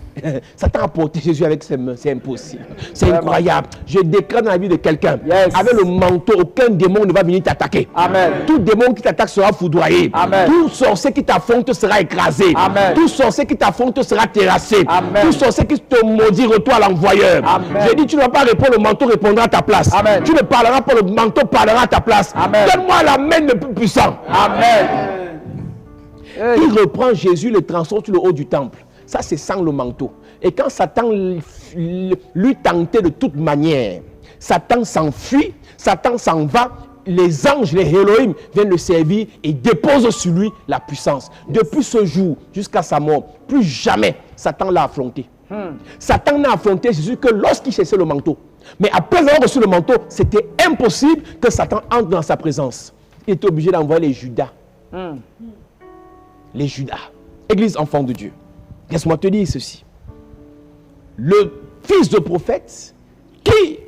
Satan a porté Jésus avec ses mains. C'est impossible. C'est incroyable. Je déclare dans la vie de quelqu'un. Avec le manteau, aucun démon ne va venir t'attaquer. Amen. Tout démon qui t'attaque sera foudroyé. Amen. Tout sorcier qui t'affronte sera écrasé. Amen. Tout sorcier qui t'affronte sera terrassé. Amen. Tout sorcier qui te maudit, retourne à l'envoyeur. Amen. J'ai dit, tu ne vas pas répondre, le manteau répondra à ta place. Amen. Tu ne parleras pas, le manteau parlera à ta place. Amen. Donne-moi la main le plus puissant. Amen. Il reprend Jésus, le transforme sur le haut du temple. Ça, c'est sans le manteau. Et quand Satan lui tentait de toute manière, Satan s'enfuit, Satan s'en va, les anges, les Elohim viennent le servir et déposent sur lui la puissance. Depuis ce jour jusqu'à sa mort, plus jamais Satan l'a affronté. Satan n'a affronté Jésus que lorsqu'il cherchait le manteau. Mais après avoir reçu le manteau, c'était impossible que Satan entre dans sa présence. Il était obligé d'envoyer les Judas. Les Judas. Église enfant de Dieu. Laisse-moi te dire ceci. Le fils de prophète qui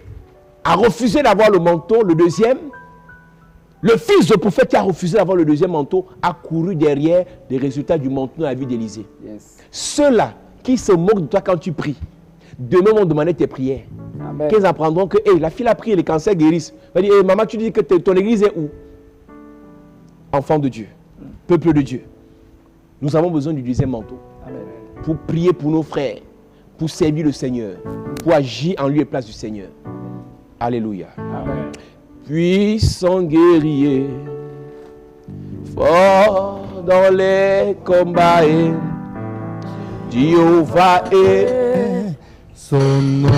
a refusé d'avoir le manteau, le deuxième, le fils de prophète qui a refusé d'avoir le deuxième manteau a couru derrière les résultats du manteau dans la vie d'Élisée. Ceux-là qui se moquent de toi quand tu pries, demain vont demander tes prières. Qu'ils apprendront que la fille a prié, les cancers guérissent. Va dire, maman, tu dis que ton église est où? Enfant de Dieu, peuple de Dieu. Nous avons besoin du deuxième manteau. Amen. Pour prier pour nos frères, pour servir le Seigneur, pour agir en lieu et place du Seigneur. Alléluia. Amen. Puissant guerrier, fort dans les combats, Jéhovah est son nom.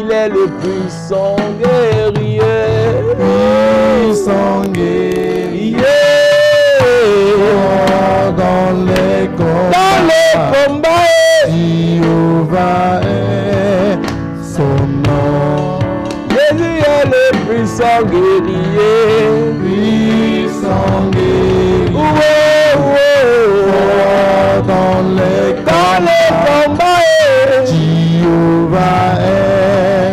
Il est le puissant guerrier, puissant guerrier. Dans les combats, Jéhovah est son nom. Jésus est le puissant guerrier, puissant guerrier. Dans les combats, Jéhovah est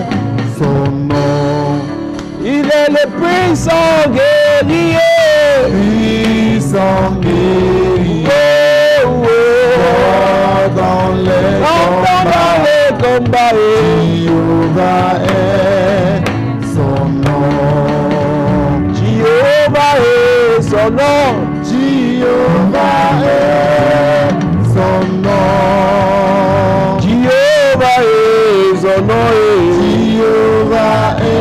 son nom. Il est le puissant guerrier, puissant guerrier. Dans les combats, Jéhovah est son nom. Jéhovah est son nom. Jéhovah est son nom. Jéhovah est son nom. Jéhovah est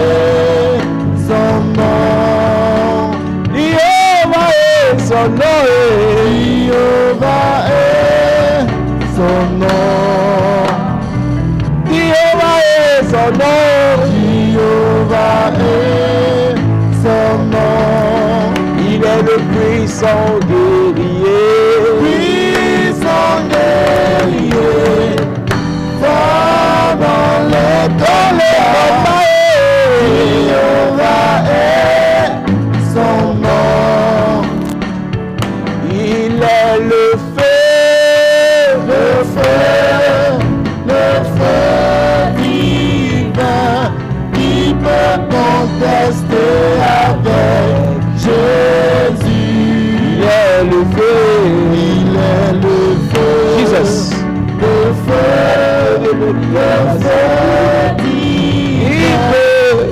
son nom. Jéhovah est son nom. Jéhovah est son nom. Jéhovah est son nom. Jéhovah est son nom. Il est le puissant guerrier. Puissant guerrier. Fort dans les combats. Jéhovah est son nom. Il est le feu, le feu, le feu divin qui peut contester avec Jésus. Il est le feu, il est le feu. Jesus. Le feu, le feu divin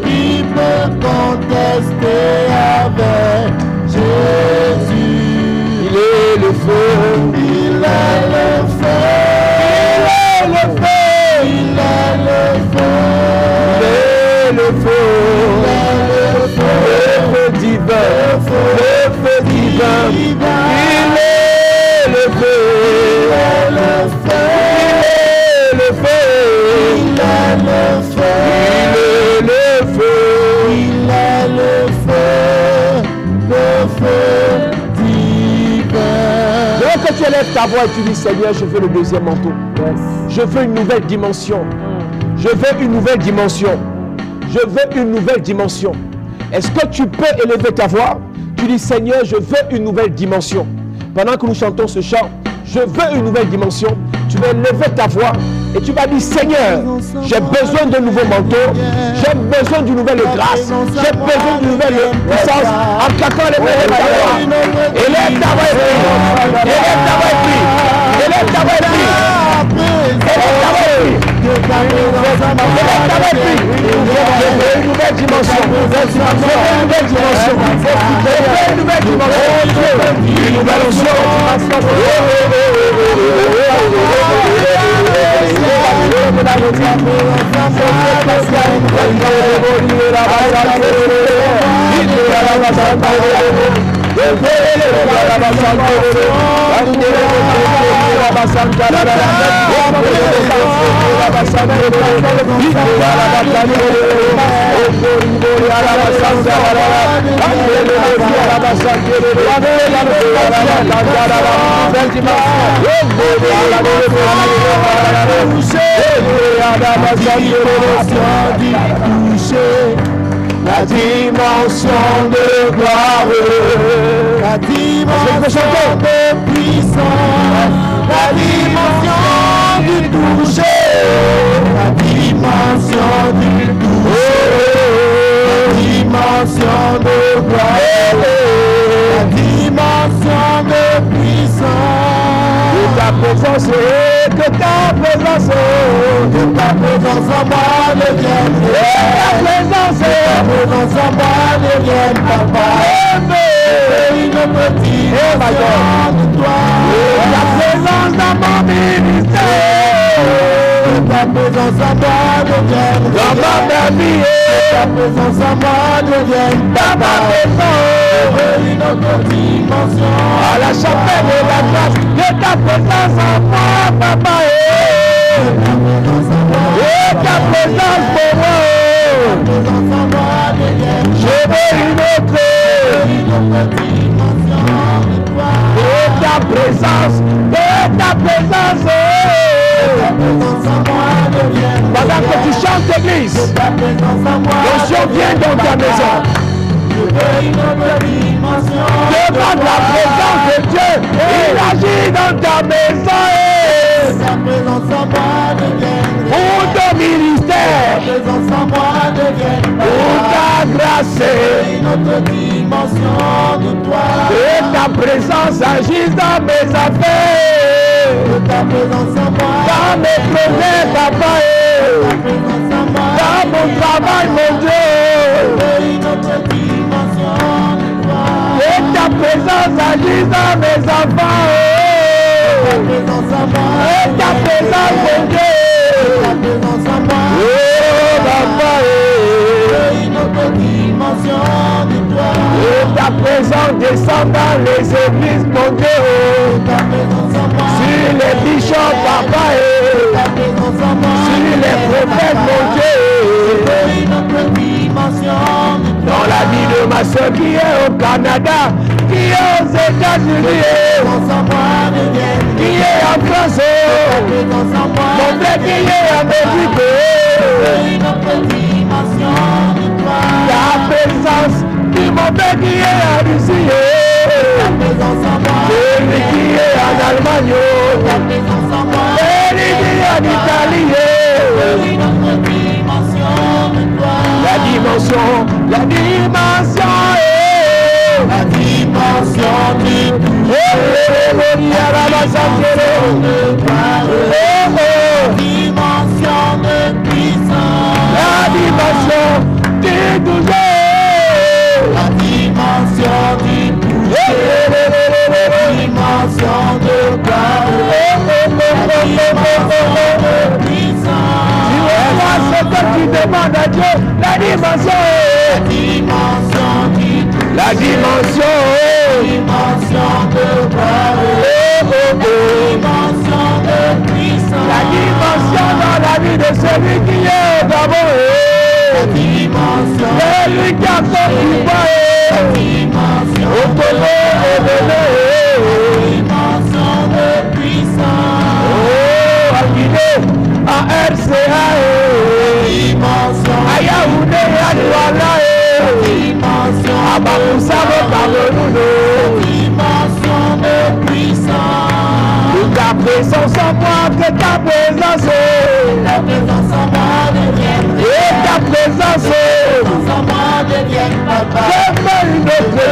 qui peut contester avec Jésus. Il est le feu, il est le feu, il est le feu, il est le feu, il est le feu, le feu divin, le feu divin, il est le feu, il est le feu, il est le feu, il est le feu, il est le feu, il est le feu, le feu. Je veux que tu élèves ta voix et tu dis, Seigneur, je veux le deuxième manteau. Je veux une nouvelle dimension. Je veux une nouvelle dimension. Je veux une nouvelle dimension. Est-ce que tu peux élever ta voix? Tu dis, Seigneur, je veux une nouvelle dimension. Pendant que nous chantons ce chant, je veux une nouvelle dimension. Tu vas élever ta voix et tu vas dire, Seigneur, j'ai besoin d'un nouveau manteau, j'ai besoin d'une nouvelle grâce, j'ai besoin d'une nouvelle puissance. En claquant les mains, élève ta voix et prie. Élève ta voix et prie. Élève ta voix et prie. Élève ta voix et prie. Élève ta voix et prie. Une nouvelle dimension. Une nouvelle dimension. Une nouvelle dimension. Une nouvelle onction. La dimension de gloire, la dimension de puissance, la dimension du toucher, la dimension du toucher, la dimension de gloire, la dimension de puissance. Que ta présence que ta présence en moi devienne, que ta présence en moi devienne, papa, une petite de toi, ta présence dans mon ministère, que ta présence en moi devienne, dans ma vie, que ta présence en moi devienne, dans ma maison, une autre dimension, à la chapelle de la grâce, que ta présence en moi, papa, et ta présence pour moi, je veux une autre dimension de toi, et ta présence, pendant que tu chantes l'église, l'onction vient dans ta maison. Demande la présence de Dieu, il agit dans ta maison. Pour ton ministère, pour ta grâce, une autre dimension de toi. Que ta présence agisse dans mes affaires, dans mes projets, papa, dans mon travail, mon Dieu. Que ta présence agisse dans mes enfants. Et ta présence, mon Dieu. Oh, papa, une autre dimension de toi. Et ta présence descend dans les églises, mon Dieu. Sur les bishops, papa, sur les prophètes, mon Dieu. Une autre dimension de toi. Dans la vie de ma soeur qui est au Canada, qui est aux États-Unis, qui est en France, mon frère qui est en Belgique. Ta présence, mon frère qui est en Russie, celui qui est en Allemagne, celui qui est en Italie. La dimension, la dimension du dimension de puissance, la dimension du toucher, la dimension du toucher, la dimension de gloire, la dimension de puissance. Tu vois ce que tu demandes à Dieu, la dimension du toucher, la dimension de gloire, la dimension de puissance, la dimension dans la vie de celui qui est au Gabon, la dimension, celui qui a son pouvoir, la dimension au Togo et Bénin, la dimension de puissance, oh, à Guinée, à RCA, la dimension, à Yaoundé, à Douala, la dimension, à Bakousavo, Cameroun, la dimension de puissance. Que ta présence en moi, que ta présence, ta présence en moi devienne, et ta présence en moi devienne, papa. Je veux une autre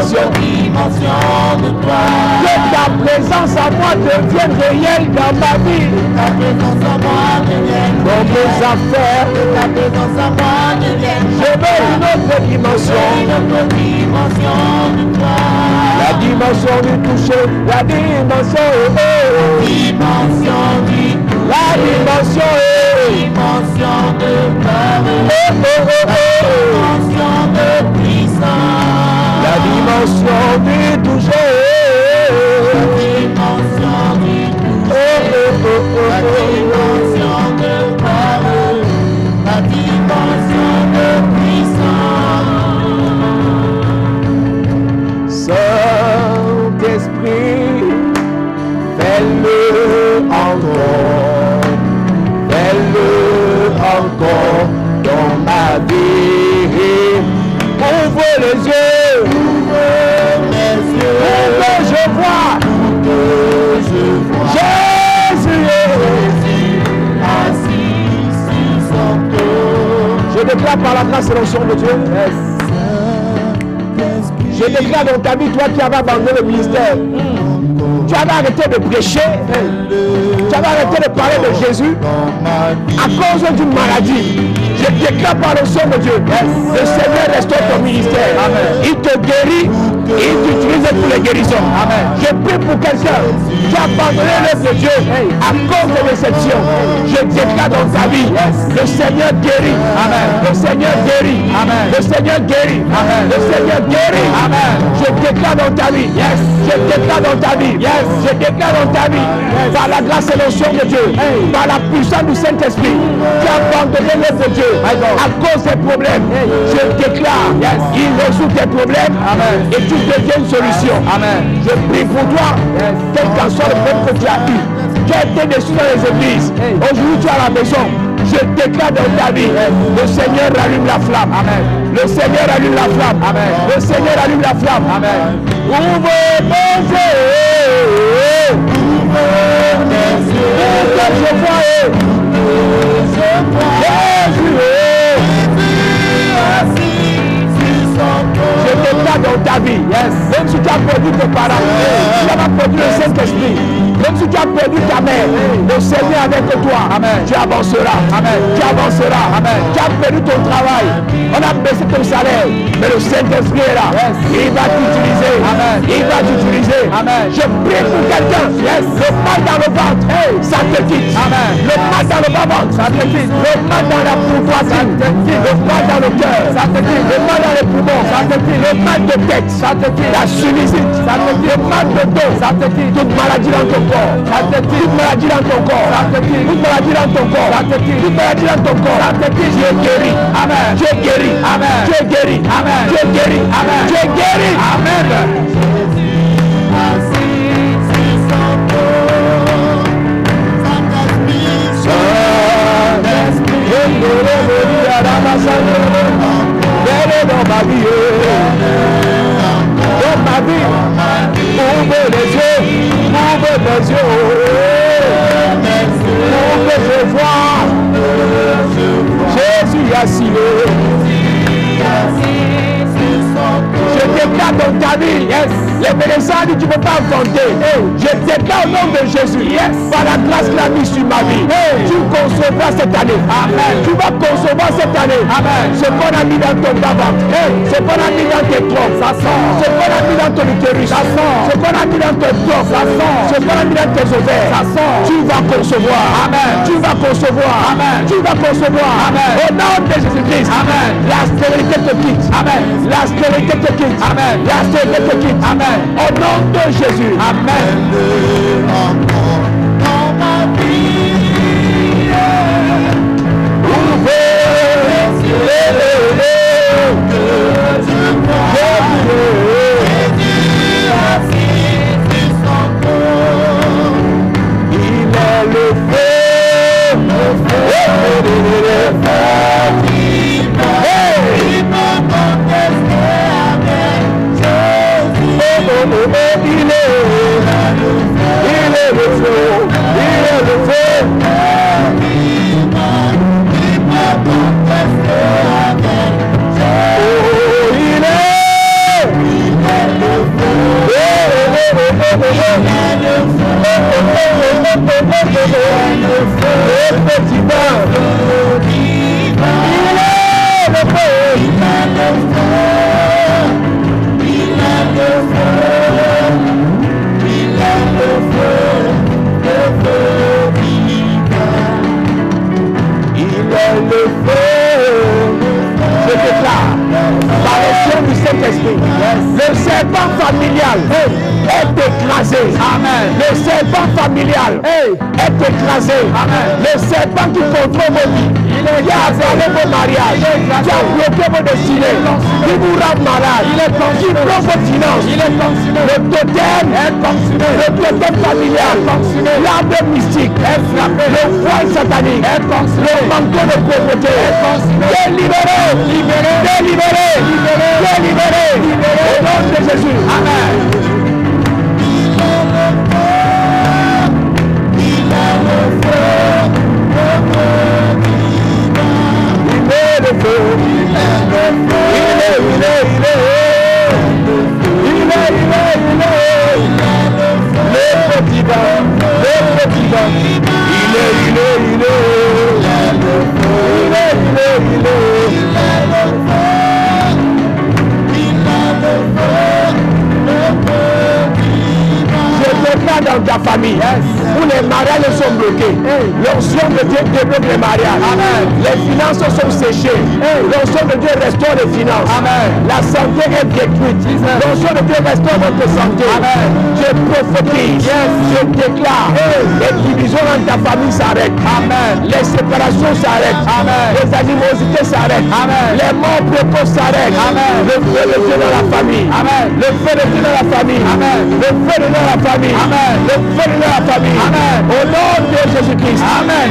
dimension. de toi. Que ta présence à moi devienne réelle dans ma vie. Ta présence en moi devienne Dans mes affaires, ta présence en moi devienne je veux une autre dimension. une autre dimension de toi. La dimension du toucher, la dimension Dimension du la dimension dimension de parole, dimension de puissance, la dimension du toucher. dimension du la dimension de parole, la dimension de puissance. Saint-Esprit, fais-le encore, fais-le encore dans ma vie. Ouvre les yeux, Ouvre les yeux, pour que je vois que je vois Jésus. Jésus assis sur son trône. Je déclare par la grâce et l'onction de Dieu. Je déclare dans ta vie, toi qui avais abandonné le ministère, tu avais arrêté de prêcher, tu avais arrêté de parler de Jésus à cause d'une maladie. Je déclare par l'onction de Dieu, le Seigneur restaure ton ministère. Il te guérit, il t'utilise pour les guérisons. Je prie pour quelqu'un qui a abandonné l'œuvre de Dieu à cause de déception. Je déclare dans ta vie, le Seigneur guérit. Le Seigneur guérit. Le Seigneur guérit. Le Seigneur guérit. Je déclare dans ta vie. Je déclare dans ta vie. Je déclare dans ta vie. Par la grâce et l'onction de Dieu. Par la puissance du Saint-Esprit. Tu as abandonné l'œuvre de Dieu à cause des problèmes. Je déclare. Il résout tes problèmes. Et tu deviens une solution. Je prie pour toi. Quel qu'en soit le problème que tu as eu. Tu as été déçu dans les églises. Aujourd'hui tu es à la maison. Je déclare dans ta vie, le Seigneur allume la flamme. Le Seigneur allume la flamme. Le Seigneur allume la flamme. Ouvre mes yeux. Ouvre mes yeux. Pour que je vois Jésus assis sur son trône. Je déclare dans ta vie, même si tu as perdu tes parents, tu n'as pas perdu le Saint-Esprit, même si tu as perdu ta mère, le Seigneur avec toi, tu avanceras. Tu avanceras. Tu as perdu ton travail, on a baissé ton salaire, mais le Saint-Esprit est là. Il va t'utiliser. Il va t'utiliser. Je prie pour quelqu'un. Le mal dans le ventre, ça te quitte. Le mal dans le bas-ventre, ça te quitte. Le mal dans la poitrine, le mal dans le cœur, ça te quitte. Le mal dans les poumons, ça te quitte. Le mal de tête, ça te quitte. La sinusite, ça te quitte. Le mal de dos, ça te quitte. Toute maladie dans ton corps, ça te quitte. Toute maladie dans ton corps, ça te quitte. Toute maladie dans ton corps, ça te quitte. Toute maladie dans ton corps, ça te quitte. Tu es guéri. Amen. Tu es guéri. Amen. Tu es guéri. Amen. Tu es guéri. Amen. Tu es guéri. Amen. Dans ma vie, ouvre les yeux, ouvre les yeux, pour que je vois Jésus assis. Je déclare dans ta vie, les médecins disent tu ne peux pas inventer. Je déclare au nom de Jésus, par la grâce qu'il a mis sur ma vie, tu concevras cette année. Amen. Tu vas concevoir cette année. Amen. Ce qu'on a mis dans ton bas-ventre, ce qu'on a mis dans tes trompes, ça sort. Ce qu'on a mis dans ton utérus, ça sort. Ce qu'on a mis dans ton corps, ça sort. Ce qu'on a mis dans tes ovaires, ça sort. Tu vas concevoir. Amen. Tu vas concevoir. Amen. Tu vas concevoir. Amen. Au nom de Jésus-Christ. Amen. La stérilité te quitte. Amen. La stérilité te quitte. Amen. La stérilité te quitte. Amen. Au nom de Jésus. Amen. Dans ma vie, Ouvrez les yeux. que je vois Jésus assis sur son trône. Il est le feu, le feu qui me contester avec Jésus. Il est le feu, il est le feu. Qui me contester avec Jésus. Oh, il est feu divin. Il est le feu. Le feu, je déclare, par l'action du Saint-Esprit, le serpent familial est écrasé. Amen. Le serpent familial est écrasé. Amen. Le serpent qui contrôle vos vies, qui a avalé vos mariages, qui a bloqué vos destinées, qui vous rend malade, qui bloque vos finances, le totem familial, l'arbre mystique, le foie satanique, le manteau de pauvreté, délivré, délivré, délivré, au nom de Jésus. Amen. Il est le feu, il est le feu, le petit vin, je déclare dans ta famille où les mariages sont bloqués, l'onction de Dieu débloque les mariages. Amen. Les finances sont séchées, l'onction de Dieu restaure les finances. Amen. La santé est détruite, l'onction de Dieu restaure votre santé. Amen. Je prophétise, je déclare, les divisions dans ta famille s'arrêtent. Amen. Les séparations s'arrêtent. Amen. Les animosités s'arrêtent. Amen. Les morts précoces s'arrêtent. Amen. Le feu de Dieu dans la famille. Amen. Le feu de Dieu dans la famille. Amen. Le feu de Dieu dans la famille. Amen. Le feu de Dieu dans la famille. Amen. Au nom de Jésus-Christ. Amen.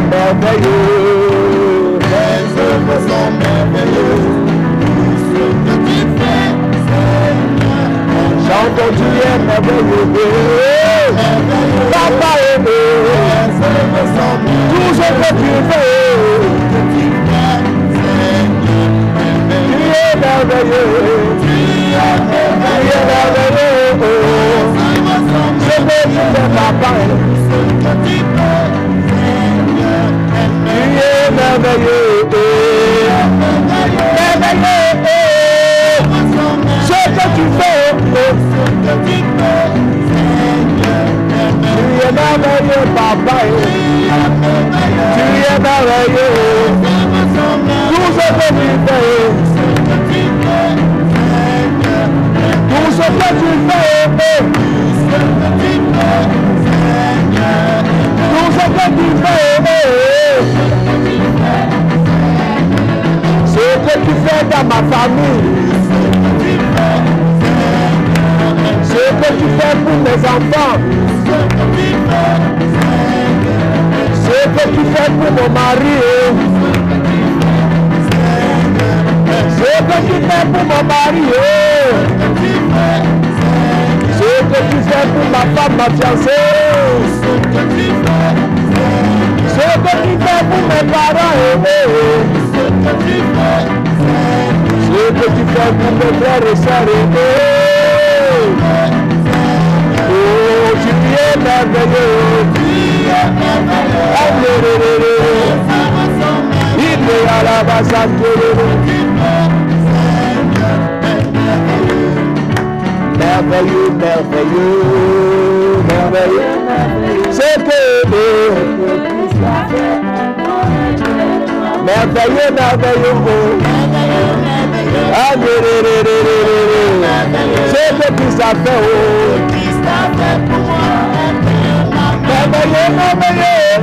Merveilleux, les œuvres sont merveilleuses, tout ce que tu fais, Seigneur. Chantons, tu es merveilleux, Papa aimé, les œuvres sont merveilleuses, tout ce que tu fais, Seigneur. Tu es merveilleux, tu es merveilleux, je veux te faire Papa aimé, tout ce que tu fais. Tu es merveilleux, merveilleux, ce que tu fais, tu es merveilleux, Papa, tu es merveilleux, tout ce que tu fais, tout ce que tu fais, tout ce que tu fais. Ce que tu fais dans ma famille, ce que tu fais pour mes enfants, ce que tu fais pour mon mari, ce que tu fais pour mon mari, ce que tu fais pour ma femme, ma fiancée, ce que tu fais pour mes parents aimés, ce que tu fais pour mes frères et sœurs aimés. Oh, tu es merveilleux, il est à la base merveilleux, merveilleux, merveilleux, c'est que merveilleux, merveilleux, c'est que Christ a fait, merveilleux, merveilleux,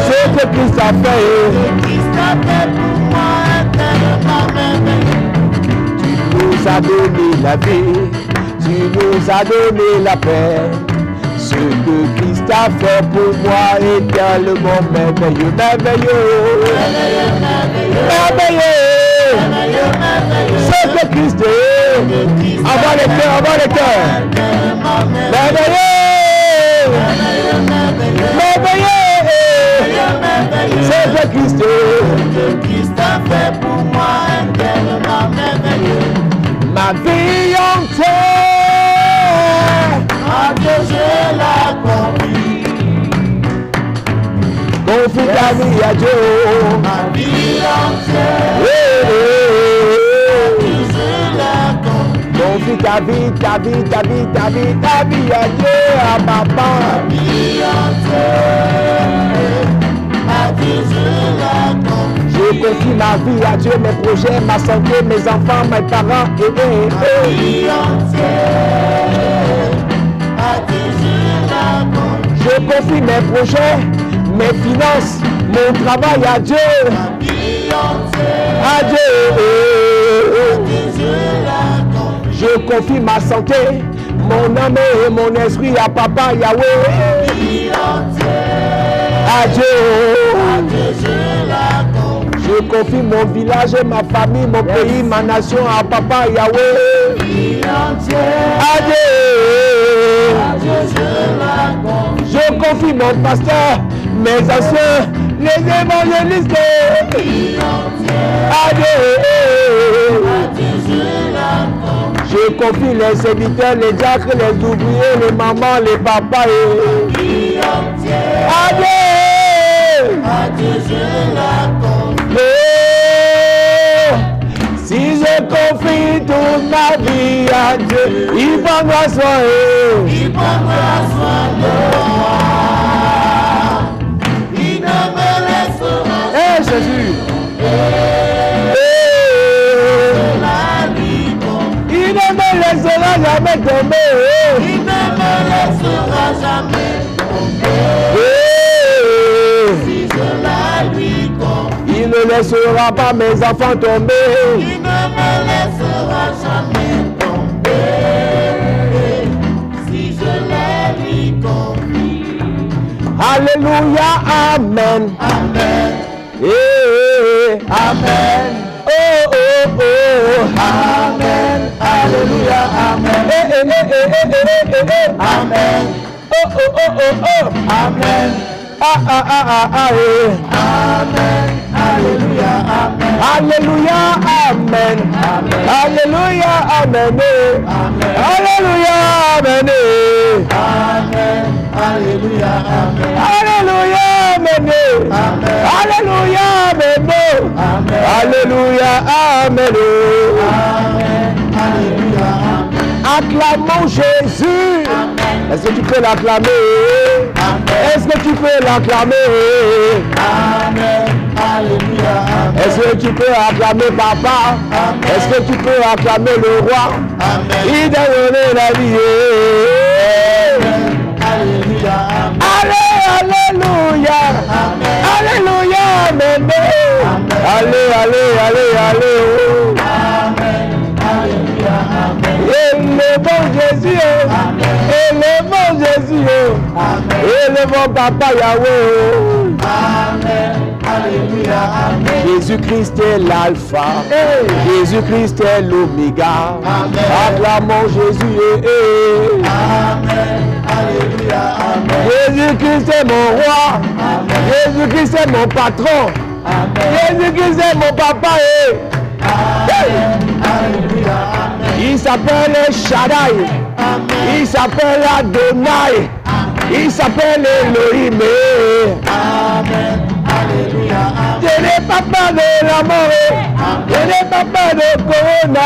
c'est que Christ a fait, tu nous as donné la vie, tu nous as donné la paix. Ce que Christ a fait pour moi est tellement merveilleux, merveilleux, merveilleux, ce que Christ est. Envoie les cœurs, envoie les cœurs. Merveilleux, merveilleux, ma vie entière. À Dieu je la confie. Confie ta vie à Dieu. Ma vie entière. Je la confie. Confie ta vie, ta vie, ta vie, ta vie, ta vie à Dieu, à papa. Ma vie entière. À Dieu je la confie. Je confie ma vie à Dieu, mes projets, ma santé, mes enfants, mes parents, Ma vie entière. À Dieu je la confie. Je confie mes projets, mes finances, mon travail à Dieu, Ma vie entière. à Dieu. À Dieu je la confie. Je confie ma santé, mon âme et mon esprit à papa Yahweh, Ma vie entière. à Dieu. À Dieu je la confie. Je confie mon village, ma famille, mon pays, ma nation à papa Yahweh, Ma vie entière. à Dieu. À Dieu je la confie. Je confie mon pasteur, mes anciens, les évangélistes, Ma vie entière. à Dieu. À Dieu je la confie. Je confie les serviteurs, les diacres, les ouvriers, les mamans, les papas, Ma vie entière. à Dieu. À Dieu je la confie. Oh, si je confie toute ma vie à Dieu, il prendra soin. Il prendra soin de moi. Il ne me laissera Eh Jésus, la vie confie. il ne me laissera jamais tomber. Il ne me laissera jamais tomber. Si je la lui confie. Il ne laissera pas mes enfants tomber. Il ne me laissera jamais tomber. Si je la lui confie. Alléluia, amen. Amen. Amen. Oh, oh, oh. Amen. Alléluia. Amen. Amen. Oh, oh, oh, oh, oh. Amen. Ah, ah, ah, ah, ah, Amen. Alléluia. Amen. Alléluia, amen. Alléluia, amen. Alléluia, amen. Amen. Alléluia. Amen. Alléluia, amen. Alléluia, amen. Alléluia, amen. Alléluia. Amen. Acclamons Jésus. Est-ce que tu peux l'acclamer? Est-ce que tu peux l'acclamer? Amen. Alléluia. Amen. Est-ce que tu peux acclamer papa? Est-ce que tu peux acclamer le roi? Amen. Il t'a donné la vie. Alléluia. Amen. Alléluia. Alléluia. Amen. Allez, allez, allez, allez. Amen. Alléluia. Amen. Élevons Jésus. Élevons Jésus. Élevons papa Yahweh. Amen. Alléluia. Amen. Jésus-Christ est l'alpha. Jésus-Christ est l'oméga. Amen. Acclamons Jésus. Amen. Alléluia. Amen. Jésus-Christ est mon roi. Jésus-Christ est mon patron. Jésus-Christ est mon papa. Alléluia. Amen. Il s'appelle Shaddai. Il s'appelle Adonai. Il s'appelle Elohim. Amen. Alléluia. Amen. Je n'ai pas peur de la mort. Je n'ai pas peur de corona.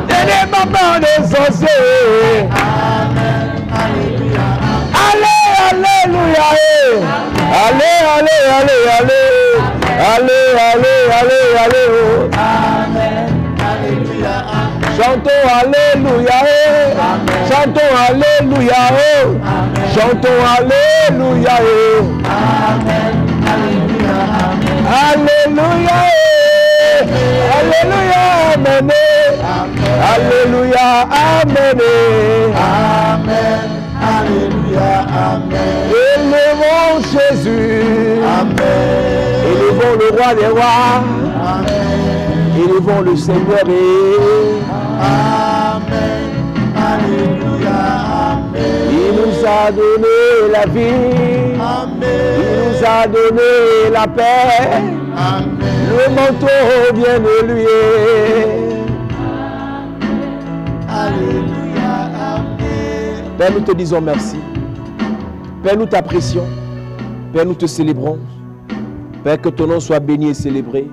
Je n'ai pas peur de sorciers. Amen. Alléluia. Amen. Allez, alléluia. Allez, allez, allez, allez. Allez, allez, allez, allez. Amen. Alléluia. Amen. Chantons alléluia. Chantons alléluia. Chantons alléluia. Amen. Alléluia. Amen. Alléluia. Alléluia. Amen. Alléluia. Amen. Amen. Alléluia. Amen. Élevons Jésus. Amen. Élevons le roi des rois. Amen. Élevons le Seigneur. Amen. Alléluia. Amen. Il nous a donné la vie. Il Amen. nous a donné la paix. Amen. Le manteau vient de lui. Père, nous te disons merci. Père, nous t'apprécions. Père, nous te célébrons. Père, que ton nom soit béni et célébré.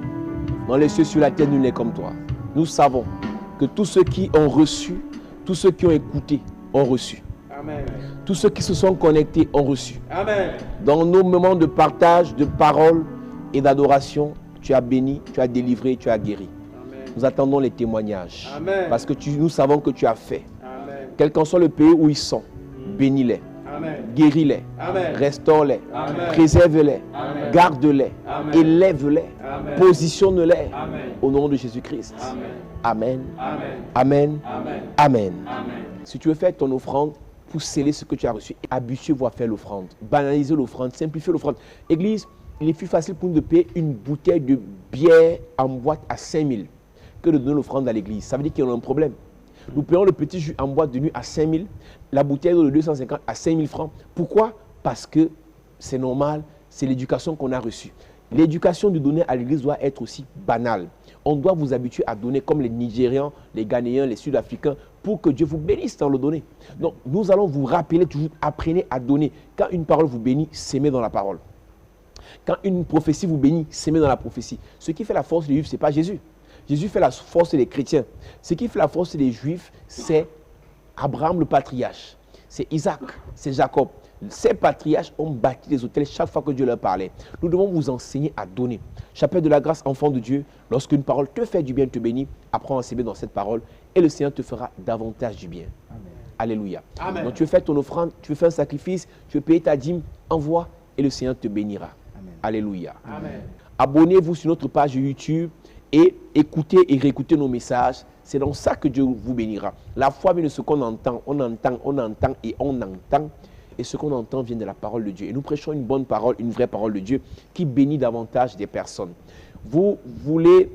Dans les cieux, sur la terre, nul n'est comme toi. Nous savons que tous ceux qui ont reçu, tous ceux qui ont écouté, ont reçu. Amen. Tous ceux qui se sont connectés ont reçu. Amen. Dans nos moments de partage, de parole et d'adoration, tu as béni, tu as délivré, tu as guéri. Amen. Nous attendons les témoignages. Amen. Parce que nous savons que tu as fait. Amen. Quel qu'en soit le pays où ils sont, bénis-les, Amen. guéris-les, Amen. restaure-les, Amen. préserve-les, Amen. garde-les, Amen. élève-les, Amen. positionne-les Amen. au nom de Jésus-Christ. Amen. Amen. Amen. Amen. Amen. Amen. Amen. Si tu veux faire ton offrande pour sceller ce que tu as reçu, habitue-toi à faire l'offrande, banaliser l'offrande, simplifier l'offrande. Église, il est plus facile pour nous de payer une bouteille de bière en boîte à 5 000 que de donner l'offrande à l'église. Ça veut dire qu'il y a un problème. Nous payons le petit jus en boîte de nuit à 5 000, la bouteille de 250 à 5 000 francs. Pourquoi? Parce que c'est normal, c'est l'éducation qu'on a reçue. L'éducation de donner à l'église doit être aussi banale. On doit vous habituer à donner comme les Nigérians, les Ghanéens, les Sud-Africains, pour que Dieu vous bénisse dans le donner. Donc, nous allons vous rappeler toujours, apprenez à donner. Quand une parole vous bénit, s'aimer dans la parole. Quand une prophétie vous bénit, s'aimer dans la prophétie. Ce qui fait la force des Juifs, ce n'est pas Jésus. Jésus fait la force des chrétiens. Ce qui fait la force des Juifs, c'est Abraham le patriarche. C'est Isaac, c'est Jacob. Ces patriarches ont bâti des hôtels chaque fois que Dieu leur parlait. Nous devons vous enseigner à donner. Chapelle de la grâce, enfant de Dieu, lorsqu'une parole te fait du bien, te bénit, apprends à s'aimer dans cette parole et le Seigneur te fera davantage du bien. Amen. Alléluia. Amen. Donc tu veux faire ton offrande, tu veux faire un sacrifice, tu veux payer ta dîme, envoie et le Seigneur te bénira. Amen. Alléluia. Amen. Abonnez-vous sur notre page YouTube et écoutez et réécoutez nos messages. C'est dans ça que Dieu vous bénira. La foi vient de ce qu'on entend, on entend et on entend. Et ce qu'on entend vient de la parole de Dieu. Et nous prêchons une bonne parole, une vraie parole de Dieu qui bénit davantage des personnes. Vous voulez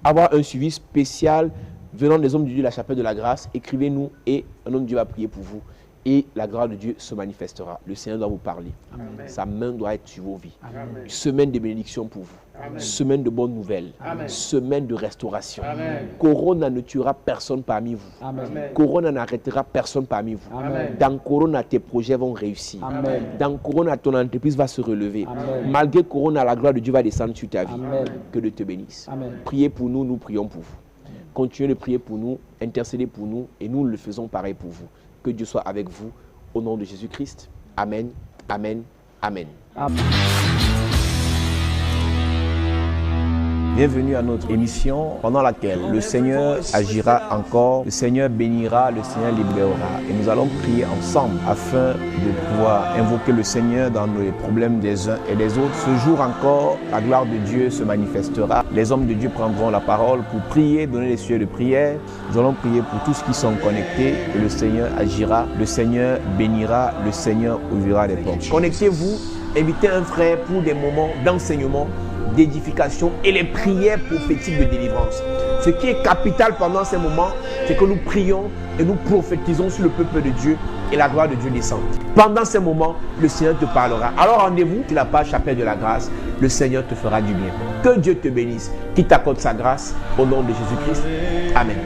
avoir un suivi spécial venant des hommes de Dieu de la chapelle de la grâce, écrivez-nous et un homme de Dieu va prier pour vous. Et la grâce de Dieu se manifestera. Le Seigneur doit vous parler. Amen. Sa main doit être sur vos vies. Amen. Semaine de bénédiction pour vous. Amen. Semaine de bonnes nouvelles. Amen. Semaine de restauration. Amen. Corona ne tuera personne parmi vous. Amen. Corona n'arrêtera personne parmi vous. Amen. Dans Corona, tes projets vont réussir. Amen. Dans Corona, ton entreprise va se relever. Amen. Malgré Corona, la gloire de Dieu va descendre sur ta vie. Amen. Que Dieu te bénisse. Amen. Priez pour nous, nous prions pour vous. Continuez de prier pour nous, intercédez pour nous et nous le faisons pareil pour vous. Que Dieu soit avec vous, au nom de Jésus-Christ. Amen, amen, amen. Amen. Bienvenue à notre émission pendant laquelle le Seigneur agira encore, le Seigneur bénira, le Seigneur libérera. Et nous allons prier ensemble afin de pouvoir invoquer le Seigneur dans les problèmes des uns et des autres. Ce jour encore, la gloire de Dieu se manifestera. Les hommes de Dieu prendront la parole pour prier, donner les sujets de prière. Nous allons prier pour tous qui sont connectés et le Seigneur agira, le Seigneur bénira, le Seigneur ouvrira des portes. Connectez-vous, invitez un frère pour des moments d'enseignement, d'édification et les prières prophétiques de délivrance. Ce qui est capital pendant ces moments, c'est que nous prions et nous prophétisons sur le peuple de Dieu et la gloire de Dieu descend. Pendant ces moments, le Seigneur te parlera. Alors rendez-vous sur la page Chapelle de la grâce. Le Seigneur te fera du bien. Que Dieu te bénisse, qu'il t'accorde sa grâce au nom de Jésus-Christ. Amen.